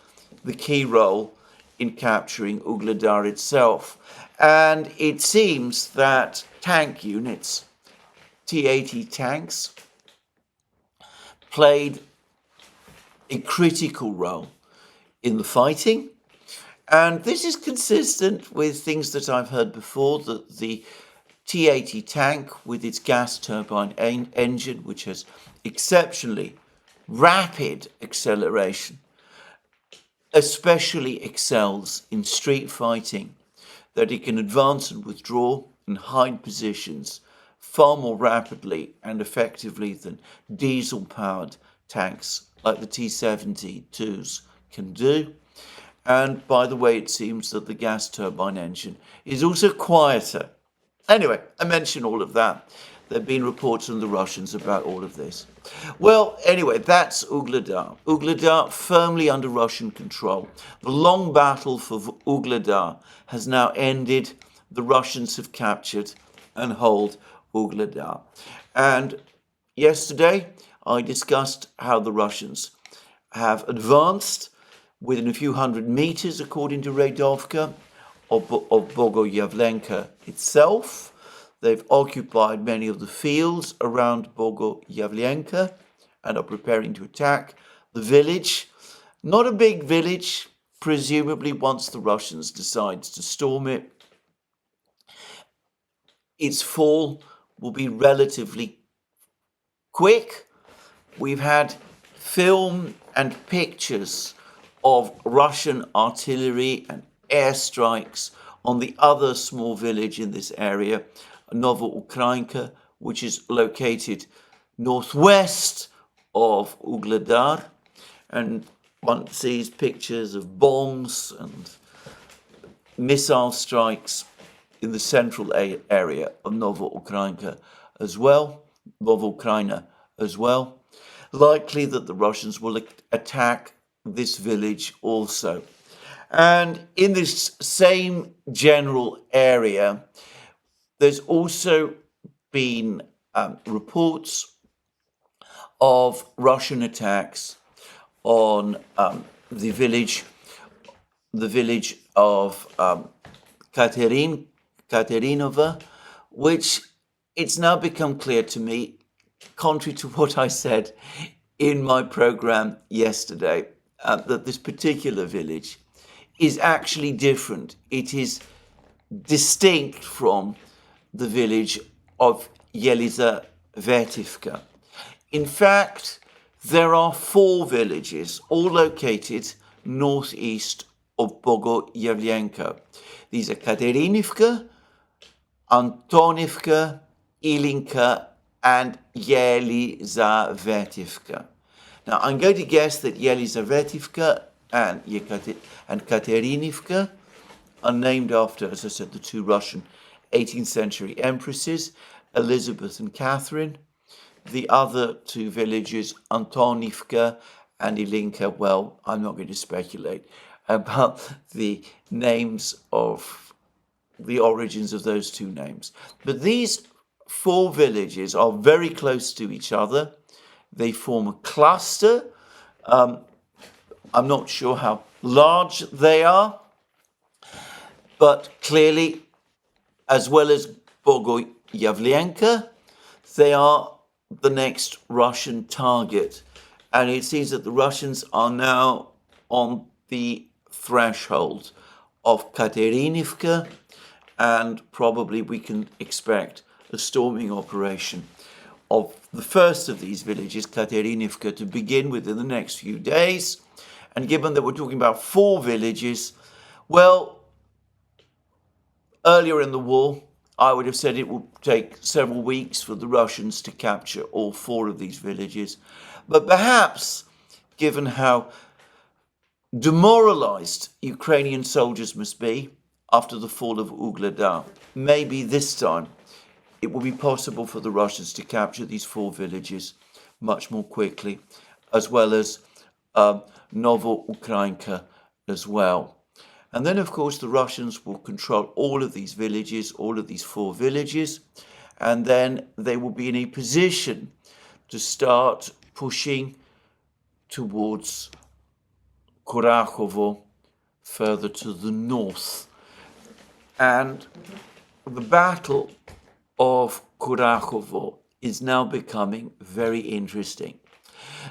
the key role in capturing Ugledar itself. And it seems that tank units, T-80 tanks, played a critical role in the fighting. And this is consistent with things that I've heard before, that the T-80 tank with its gas turbine engine, which has exceptionally rapid acceleration, especially excels in street fighting, that it can advance and withdraw and hide positions far more rapidly and effectively than diesel-powered tanks like the T-72s can do. And by the way, it seems that the gas turbine engine is also quieter. Anyway, I mention all of that. There have been reports from the Russians about all of this. Well, anyway, that's Ugledar. Ugledar firmly under Russian control. The long battle for Ugledar has now ended. The Russians have captured and hold Ugledar. And yesterday, I discussed how the Russians have advanced within a few hundred meters, according to Radovka, of Bogoyavlenka itself. They've occupied many of the fields around Bogoyavlenka and are preparing to attack the village. Not a big village, presumably once the Russians decide to storm it. Its fall will be relatively quick. We've had film and pictures of Russian artillery and airstrikes on the other small village in this area, Novoukrainka, which is located northwest of Ugledar, and one sees pictures of bombs and missile strikes in the central area of Novoukrainka as well, Novoukraina as well. Likely that the Russians will attack this village also. And in this same general area, there's also been reports of Russian attacks on the village of Katerinova, which it's now become clear to me, contrary to what I said in my program yesterday, that this particular village is actually different. It is distinct from the village of Yelizavetivka. In fact, there are 4 villages, all located northeast of Bogoyavlenka. These are Katerinivka, Antonivka, Ilinka, and Yelizavetivka. Now, I'm going to guess that Yelizavetivka and Katerinivka are named after, as I said, the two Russian 18th century empresses, Elizabeth and Catherine. The other two villages, Antonivka and Ilinka, well, I'm not going to speculate about the names of the origins of those two names. But these four villages are very close to each other. They form a cluster. I'm not sure how large they are, but clearly, as well as Bogoyavlenka, they are the next Russian target. And it seems that the Russians are now on the threshold of Katerinivka, and probably we can expect a storming operation of the first of these villages, Katerinivka, to begin within the next few days. And given that we're talking about four villages, well, earlier in the war, I would have said it would take several weeks for the Russians to capture all four of these villages. But perhaps, given how demoralized Ukrainian soldiers must be after the fall of Ugledar, maybe this time it will be possible for the Russians to capture these four villages much more quickly, as well as Novo-Ukrainka as well. And then, of course, the Russians will control all of these villages, all of these four villages, and then they will be in a position to start pushing towards Kurakhovo, further to the north. And the battle of Kurakhovo is now becoming very interesting.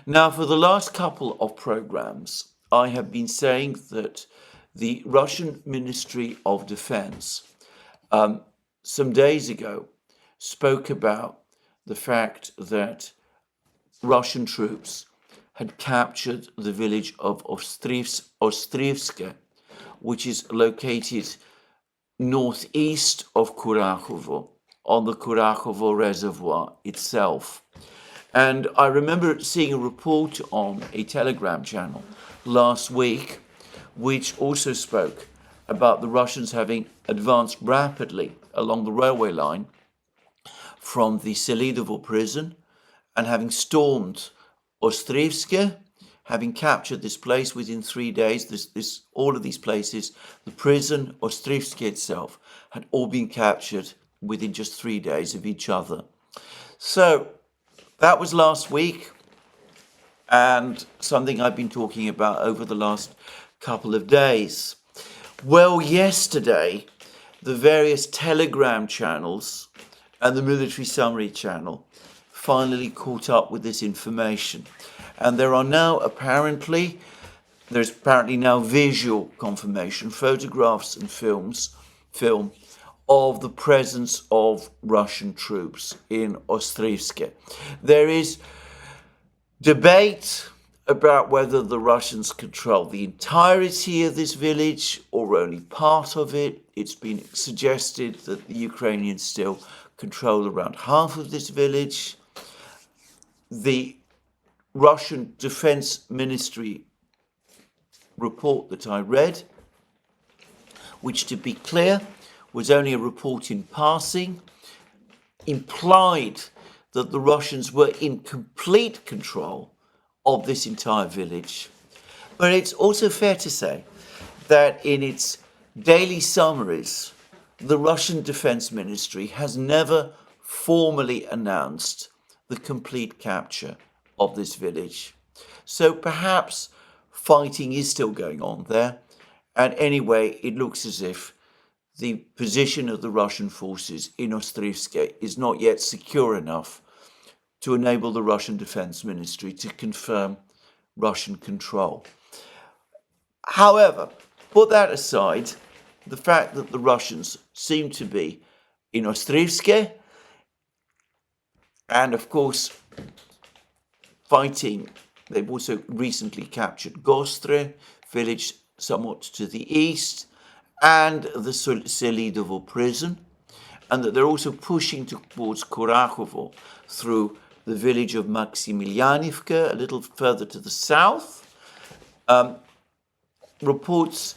Now, for the last couple of programs, I have been saying that the Russian Ministry of Defense some days ago spoke about the fact that Russian troops had captured the village of Ostrivske, which is located northeast of Kurakhovo, on the Kurakhovo Reservoir itself. And I remember seeing a report on a Telegram channel last week, which also spoke about the Russians having advanced rapidly along the railway line from the Selidovo prison and having stormed Ostrivske, having captured this place within 3 days. All of these places, the prison, Ostrivske itself, had all been captured within just 3 days of each other. So that was last week, and something I've been talking about over the last couple of days. Well, yesterday, the various Telegram channels and the military summary channel finally caught up with this information. And there's apparently now visual confirmation, photographs and film of the presence of Russian troops in Ostrivske. There is debate about whether the Russians control the entirety of this village or only part of it. It's been suggested that the Ukrainians still control around half of this village. The Russian Defense Ministry report that I read, which, to be clear, was only a report in passing, implied that the Russians were in complete control of this entire village. But it's also fair to say that in its daily summaries, the Russian Defense Ministry has never formally announced the complete capture of this village. So perhaps fighting is still going on there. And anyway, it looks as if the position of the Russian forces in Ostrivske is not yet secure enough to enable the Russian Defense Ministry to confirm Russian control. However, put that aside, the fact that the Russians seem to be in Ostrivske and, of course, fighting, they've also recently captured Gostre, village somewhat to the east, and the Selidovo prison, and that they're also pushing towards Kurakhovo through the village of Maximilianivka, a little further to the south. Reports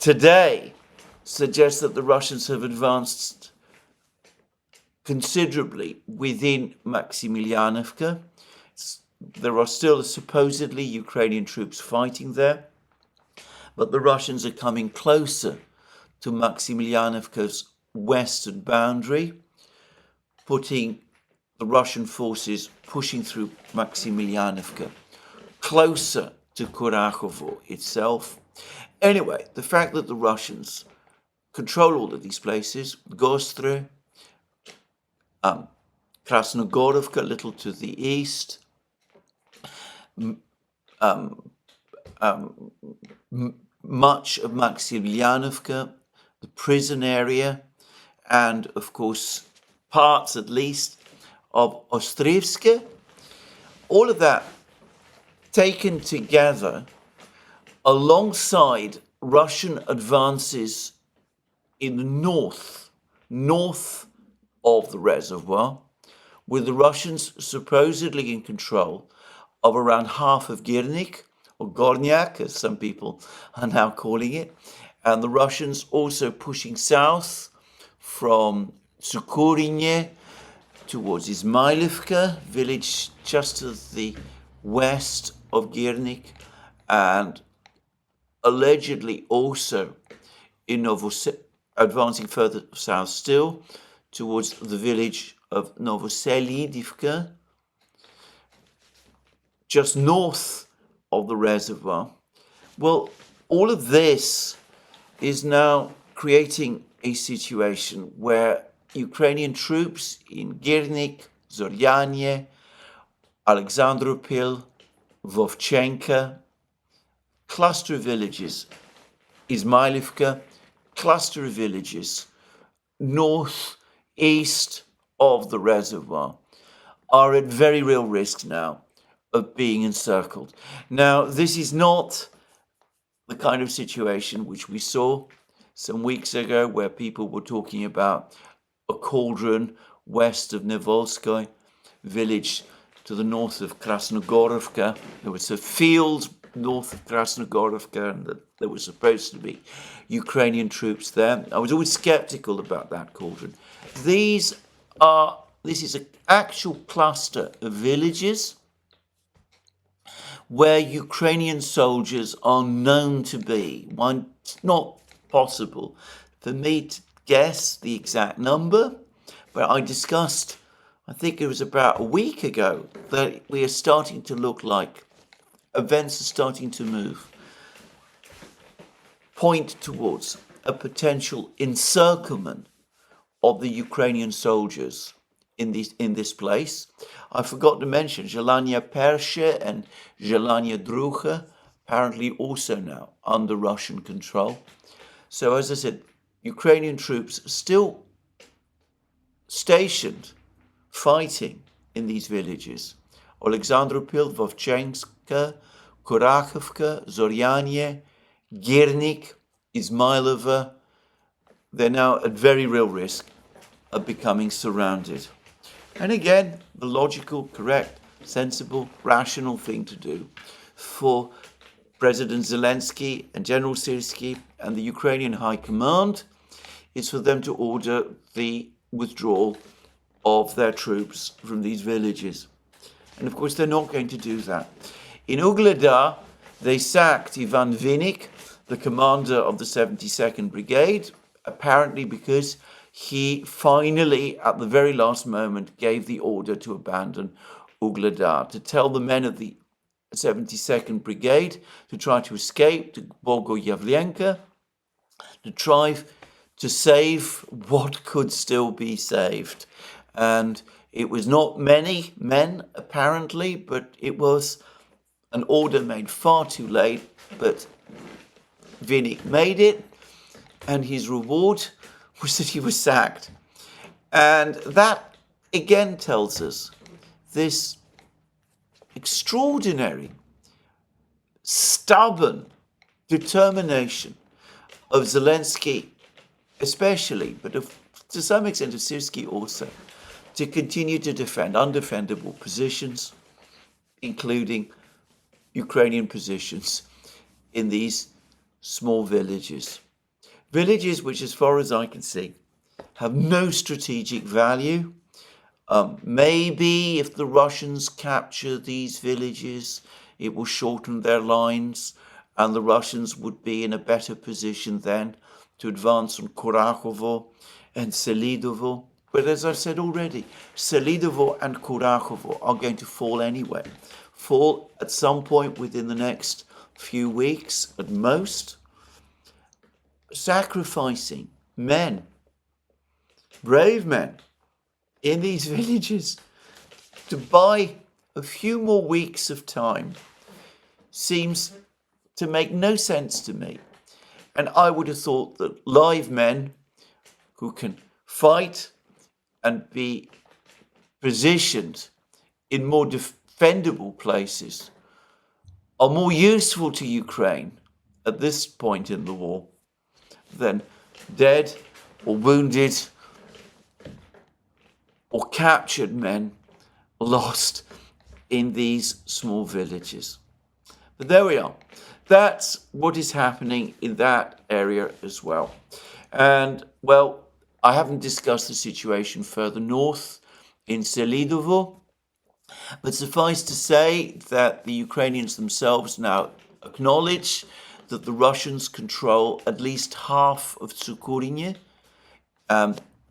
today suggests that the Russians have advanced considerably within Maximilianovka. There are still supposedly Ukrainian troops fighting there, but the Russians are coming closer to Maximilianovka's western boundary, putting the Russian forces pushing through Maximilianovka closer to Kurakhovo itself. Anyway, the fact that the Russians control all of these places, Gostre, Krasnogorovka, a little to the east, much of Maximilianovka, the prison area, and of course parts at least of Ostrivske, all of that taken together alongside Russian advances in the north of the reservoir, with the Russians supposedly in control of around half of Girnik, or Gornyak, as some people are now calling it, and the Russians also pushing south from Sukurinye towards Izmailivka, village just to the west of Girnik, and allegedly also in advancing further south still towards the village of Novoselidivka, just north of the reservoir. Well, all of this is now creating a situation where Ukrainian troops in Girnik, Zoryanie, Alexandropil, Vovchenka, cluster of villages, Izmailivka, cluster of villages northeast of the reservoir, are at very real risk now of being encircled. Now, this is not the kind of situation which we saw some weeks ago, where people were talking about a cauldron west of Nivolskoy, village to the north of Krasnogorovka. There was a field north of Krasnogorovka, and there were supposed to be Ukrainian troops there. I was always skeptical about that cauldron. This is an actual cluster of villages where Ukrainian soldiers are known to be. It's not possible for me to guess the exact number, but I discussed, I think it was about a week ago, that we are starting to look like events are starting to move, point towards a potential encirclement of the Ukrainian soldiers in this place. I forgot to mention Zelanya Pershe and Zelanya Druha, apparently also now under Russian control. So as I said, Ukrainian troops still stationed, fighting in these villages. Alexandropil, Vovchenka, Kurakhovka, Zoryanie, Girnik, Izmailova, they're now at very real risk of becoming surrounded. And again, the logical, correct, sensible, rational thing to do for President Zelensky and General Syrskyi and the Ukrainian High Command is for them to order the withdrawal of their troops from these villages. And of course, they're not going to do that. In Ugledar, they sacked Ivan Vinik, the commander of the 72nd Brigade, apparently because he finally, at the very last moment, gave the order to abandon Ugledar, to tell the men of the 72nd Brigade to try to escape to Bogoyavlenka, to try to save what could still be saved. And it was not many men, apparently, but it was an order made far too late. But Vinik made it, and his reward was that he was sacked. And that, again, tells us this extraordinary, stubborn determination of Zelensky, especially, but to some extent of Syrskyi also, to continue to defend undefendable positions, including Ukrainian positions in these small villages. Villages which, as far as I can see, have no strategic value. Maybe if the Russians capture these villages, it will shorten their lines, and the Russians would be in a better position then to advance on Kurakhovo and Selidovo. But as I've said already, Selidovo and Kurakhovo are going to fall anyway. Fall at some point within the next few weeks at most. Sacrificing men, brave men, in these villages to buy a few more weeks of time seems to make no sense to me. And I would have thought that live men who can fight and be positioned in more defendable places are more useful to Ukraine at this point in the war than dead or wounded or captured men lost in these small villages. But there we are. That's what is happening in that area as well. And, well, I haven't discussed the situation further north in Selidovo, but suffice to say that the Ukrainians themselves now acknowledge that the Russians control at least half of Sukhoriye.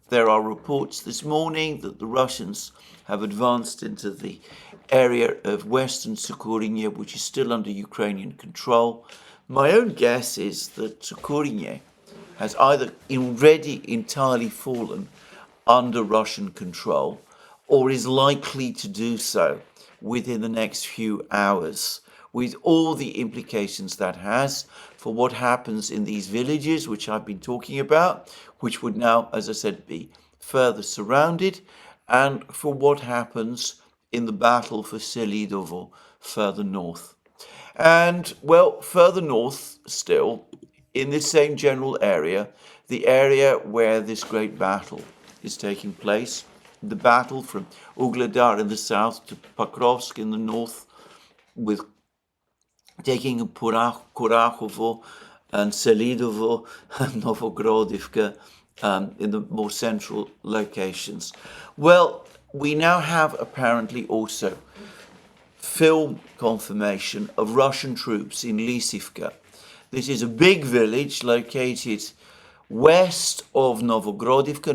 There are reports this morning that the Russians have advanced into the area of western Sukhoriye, which is still under Ukrainian control. My own guess is that Sukhoriye has either already entirely fallen under Russian control or is likely to do so within the next few hours, with all the implications that has for what happens in these villages, which I've been talking about, which would now, as I said, be further surrounded, and for what happens in the battle for Selidovo further north. And, well, further north still, in this same general area, the area where this great battle is taking place, the battle from Ugledar in the south to Pokrovsk in the north, with taking Kurakhovo and Selidovo and Novogrodivka in the more central locations. Well, we now have apparently also film confirmation of Russian troops in Lysivka. This is a big village located west of Novogrodivka,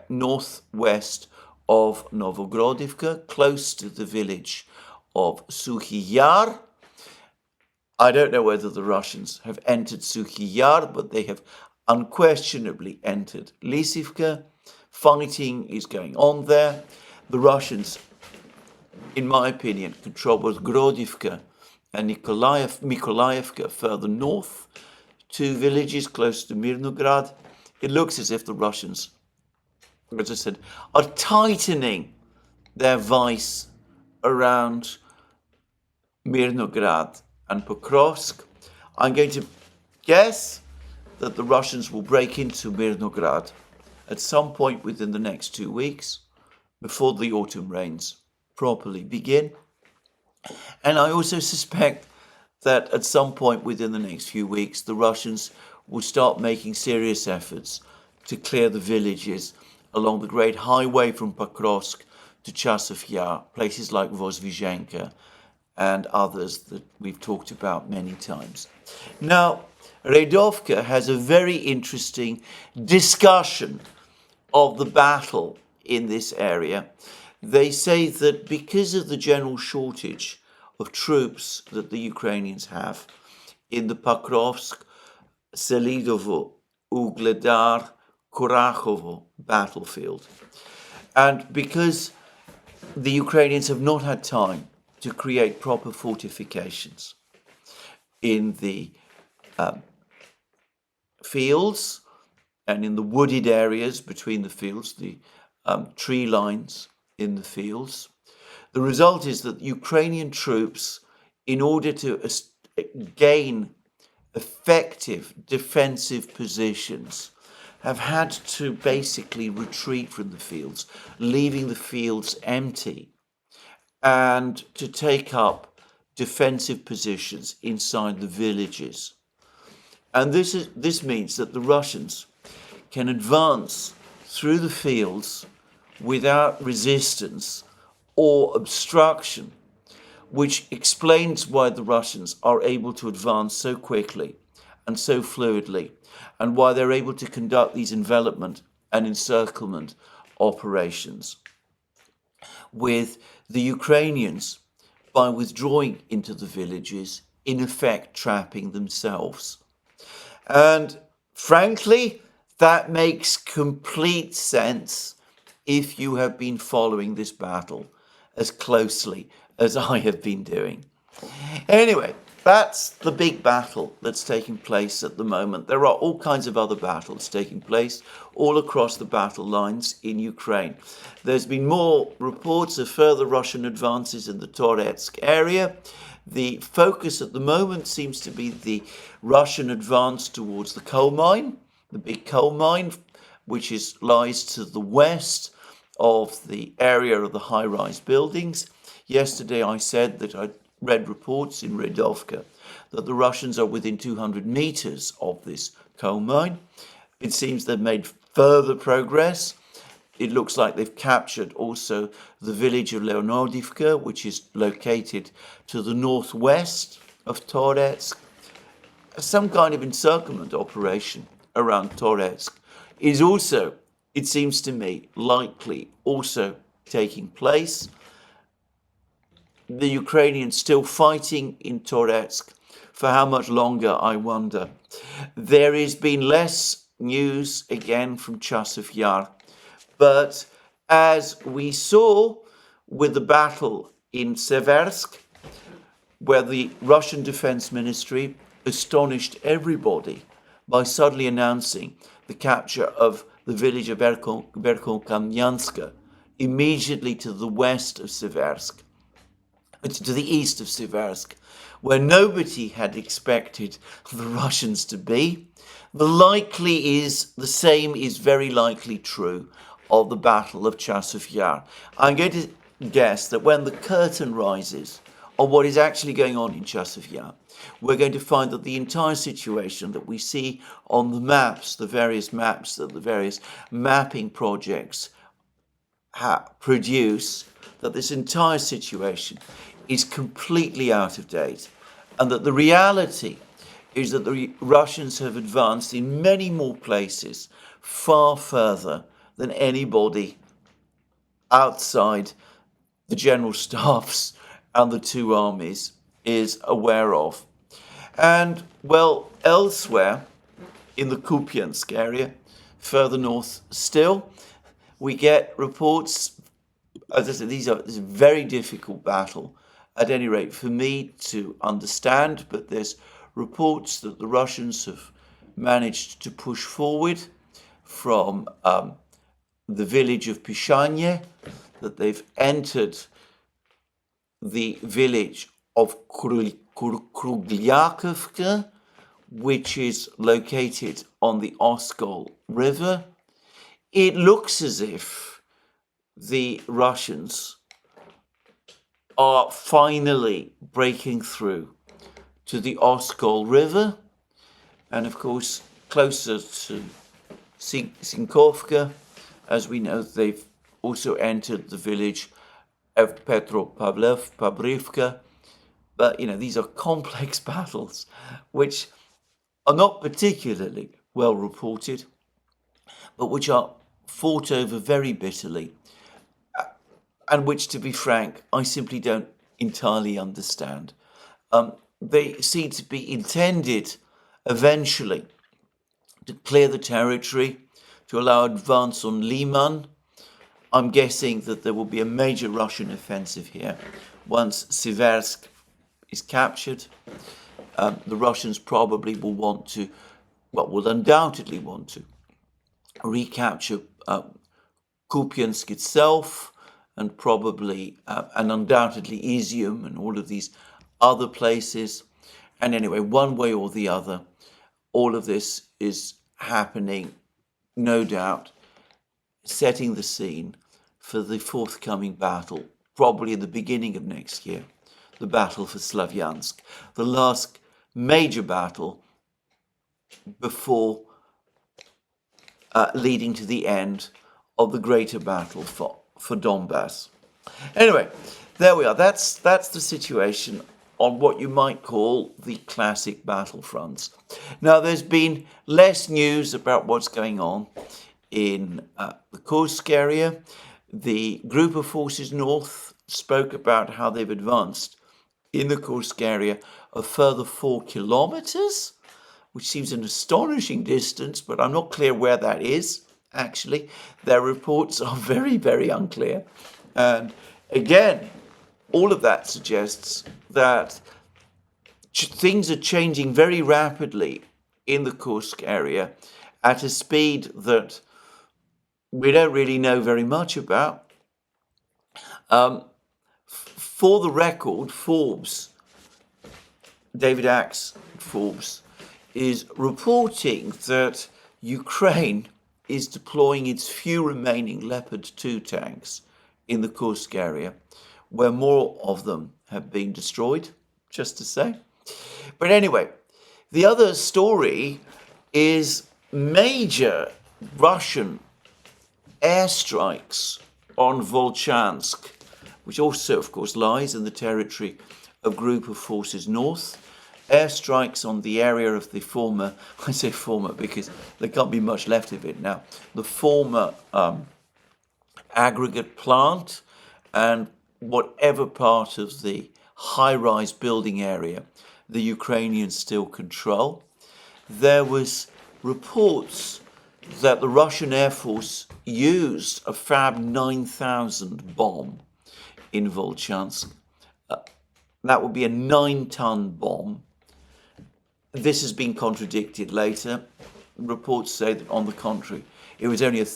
northwest of Novogrodivka, close to the village of Suchy Yar. I don't know whether the Russians have entered Suchy Yar, but they have unquestionably entered Lysivka. Fighting is going on there. The Russians, in my opinion, control both Grodivka and Mykolaievka further north, two villages close to Mirnograd. It looks as if the Russians, as I said, are tightening their vice around Mirnograd and Pokrovsk. I'm going to guess that the Russians will break into Mirnograd at some point within the next 2 weeks, before the autumn rains properly begin. And I also suspect that at some point within the next few weeks, the Russians will start making serious efforts to clear the villages along the great highway from Pokrovsk to Chasov Yar, places like Vozvyzhenka and others that we've talked about many times. Now, Redovka has a very interesting discussion of the battle in this area. They say that because of the general shortage of troops that the Ukrainians have in the Pokrovsk, Selidovo, Ugledar, Kurakhovo battlefield, and because the Ukrainians have not had time to create proper fortifications in the fields and in the wooded areas between the fields, the tree lines in the fields. The result is that Ukrainian troops, in order to gain effective defensive positions, have had to basically retreat from the fields, leaving the fields empty, and to take up defensive positions inside the villages. And this means that the Russians can advance through the fields without resistance or obstruction, which explains why the Russians are able to advance so quickly and so fluidly, and why they're able to conduct these envelopment and encirclement operations. With the Ukrainians, by withdrawing into the villages, in effect trapping themselves. And frankly, that makes complete sense if you have been following this battle as closely as I have been doing. Anyway, that's the big battle that's taking place at the moment. There are all kinds of other battles taking place all across the battle lines in Ukraine. There's been more reports of further Russian advances in the Toretsk area. The focus at the moment seems to be the Russian advance towards the coal mine, the big coal mine, which lies to the west of the area of the high-rise buildings. Yesterday I said that I read reports in Redovka that the Russians are within 200 meters of this coal mine. It seems they've made further progress. It looks like they've captured also the village of Leonardivka, which is located to the northwest of Toretsk. Some kind of encirclement operation around Toretsk is also, it seems to me, likely also taking place. The Ukrainians still fighting in Toretsk. For how much longer, I wonder. There has been less news again from Chasiv Yar, but as we saw with the battle in Seversk, where the Russian Defense Ministry astonished everybody by suddenly announcing the capture of the village of Verkhokamyanska, immediately to the west of Seversk, to the east of Seversk, where nobody had expected the Russians to be. The same is very likely true of the Battle of Chasiv Yar. I'm going to guess that when the curtain rises on what is actually going on in Chasiv Yar, we're going to find that the entire situation that we see on the maps, the various maps that the various mapping projects produce, that this entire situation is completely out of date, and that the reality is that the Russians have advanced in many more places, far further than anybody outside the general staffs and the two armies is aware of. And, well, elsewhere in the Kupiansk area, further north still, we get reports. As I said, this is a very difficult battle, at any rate for me to understand, but there's reports that the Russians have managed to push forward from the village of Pishanye, that they've entered the village of Krugliakovka, which is located on the Oskol River. It looks as if the Russians are finally breaking through to the Oskol River, and of course closer to Sinkovka. As we know, they've also entered the village of Petropavlivka. But, these are complex battles which are not particularly well reported, but which are fought over very bitterly, and which, to be frank, I simply don't entirely understand. They seem to be intended eventually to clear the territory, to allow advance on Liman. I'm guessing that there will be a major Russian offensive here once Seversk is captured. The Russians probably will undoubtedly want to recapture Kupiansk itself, and probably and undoubtedly Izium and all of these other places. And anyway, one way or the other, all of this is happening, no doubt, setting the scene for the forthcoming battle, probably in the beginning of next year, the battle for Slavyansk, the last major battle before leading to the end of the greater battle for Donbass. Anyway, there we are. That's the situation on what you might call the classic battlefronts. Now, there's been less news about what's going on in the Kursk area. The group of forces north spoke about how they've advanced in the Kursk area a further 4 kilometers, which seems an astonishing distance, but I'm not clear where that is, actually. Their reports are very, very unclear. And again, all of that suggests that things are changing very rapidly in the Kursk area at a speed that we don't really know very much about. For the record, Forbes, David Axe, Forbes, is reporting that Ukraine is deploying its few remaining Leopard 2 tanks in the Kursk area, where more of them have been destroyed, just to say. But anyway, the other story is major Russian airstrikes on Volchansk, which also, of course, lies in the territory of Group of Forces North. Airstrikes on the area of the former, I say former because there can't be much left of it now, the former aggregate plant and whatever part of the high-rise building area the Ukrainians still control. There was reports that the Russian Air Force used a Fab 9000 bomb in Volchansk. That would be a 9-ton bomb. This has been contradicted later. Reports say that, on the contrary, it was only a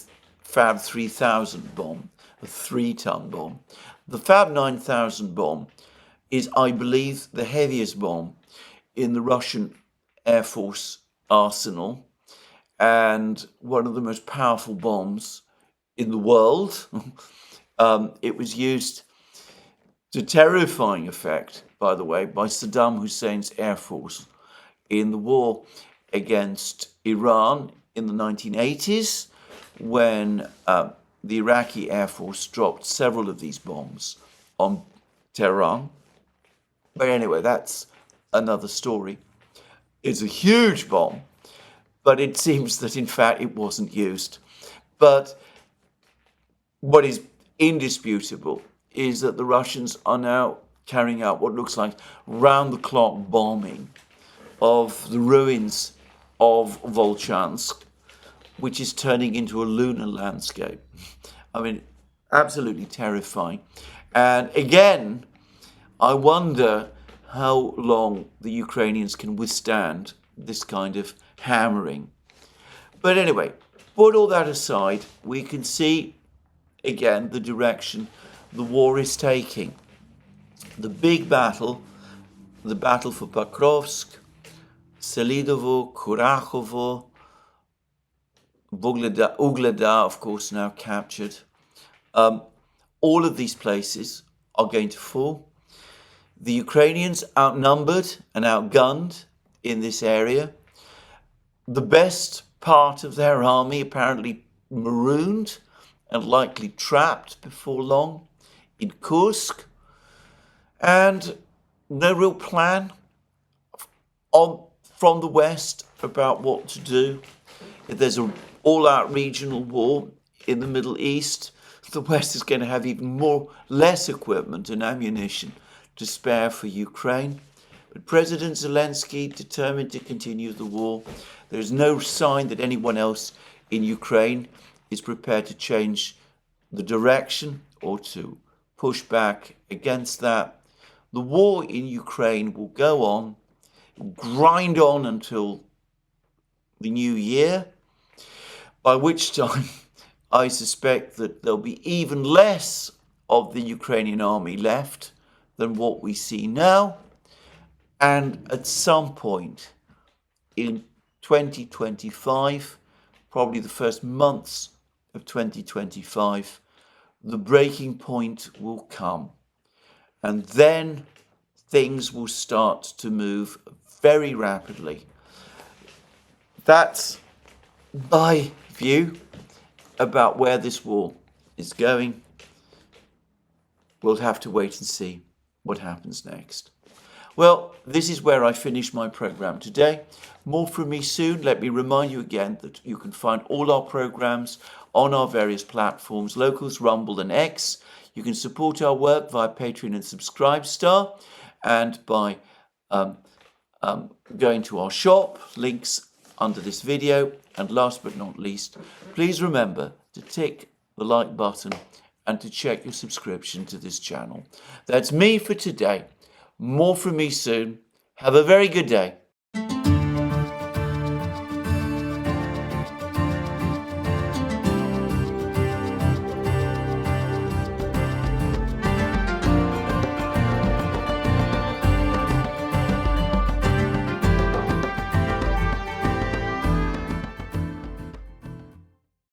Fab 3000 bomb, a 3-ton bomb. The Fab 9000 bomb is, I believe, the heaviest bomb in the Russian Air Force arsenal and one of the most powerful bombs in the world. It was used to terrifying effect, by the way, by Saddam Hussein's Air Force in the war against Iran in the 1980s, when the Iraqi Air Force dropped several of these bombs on Tehran. But anyway, that's another story. It's a huge bomb, but it seems that in fact it wasn't used. But what is indisputable is that the Russians are now carrying out what looks like round-the-clock bombing of the ruins of Volchansk, which is turning into a lunar landscape. I mean, absolutely terrifying. And again, I wonder how long the Ukrainians can withstand this kind of hammering. But anyway, put all that aside, we can see, again, the direction the war is taking. The big battle, the battle for Pokrovsk, Selidovo, Kurakhovo, Ugleda, of course, now captured. All of these places are going to fall. The Ukrainians outnumbered and outgunned in this area. The best part of their army apparently marooned and likely trapped before long in Kursk. And no real plan from the West about what to do. If there's an all-out regional war in the Middle East, the West is going to have even less equipment and ammunition to spare for Ukraine. But President Zelensky determined to continue the war. There is no sign that anyone else in Ukraine is prepared to change the direction or to push back against that. The war in Ukraine will go on, grind on until the new year, by which time I suspect that there'll be even less of the Ukrainian army left than what we see now. And at some point in 2025, probably the first months of 2025, the breaking point will come. And then things will start to move very rapidly. that's my view about where this war is going. We'll have to wait and see what happens next. Well, this is where I finish my program today. More from me soon. Let me remind you again that you can find all our programs on our various platforms, Locals, Rumble and X. You can support our work via Patreon and Subscribestar, and by going to our shop, links under this video. And last but not least, please remember to tick the like button and to check your subscription to this channel. That's me for today. More from me soon. Have a very good day.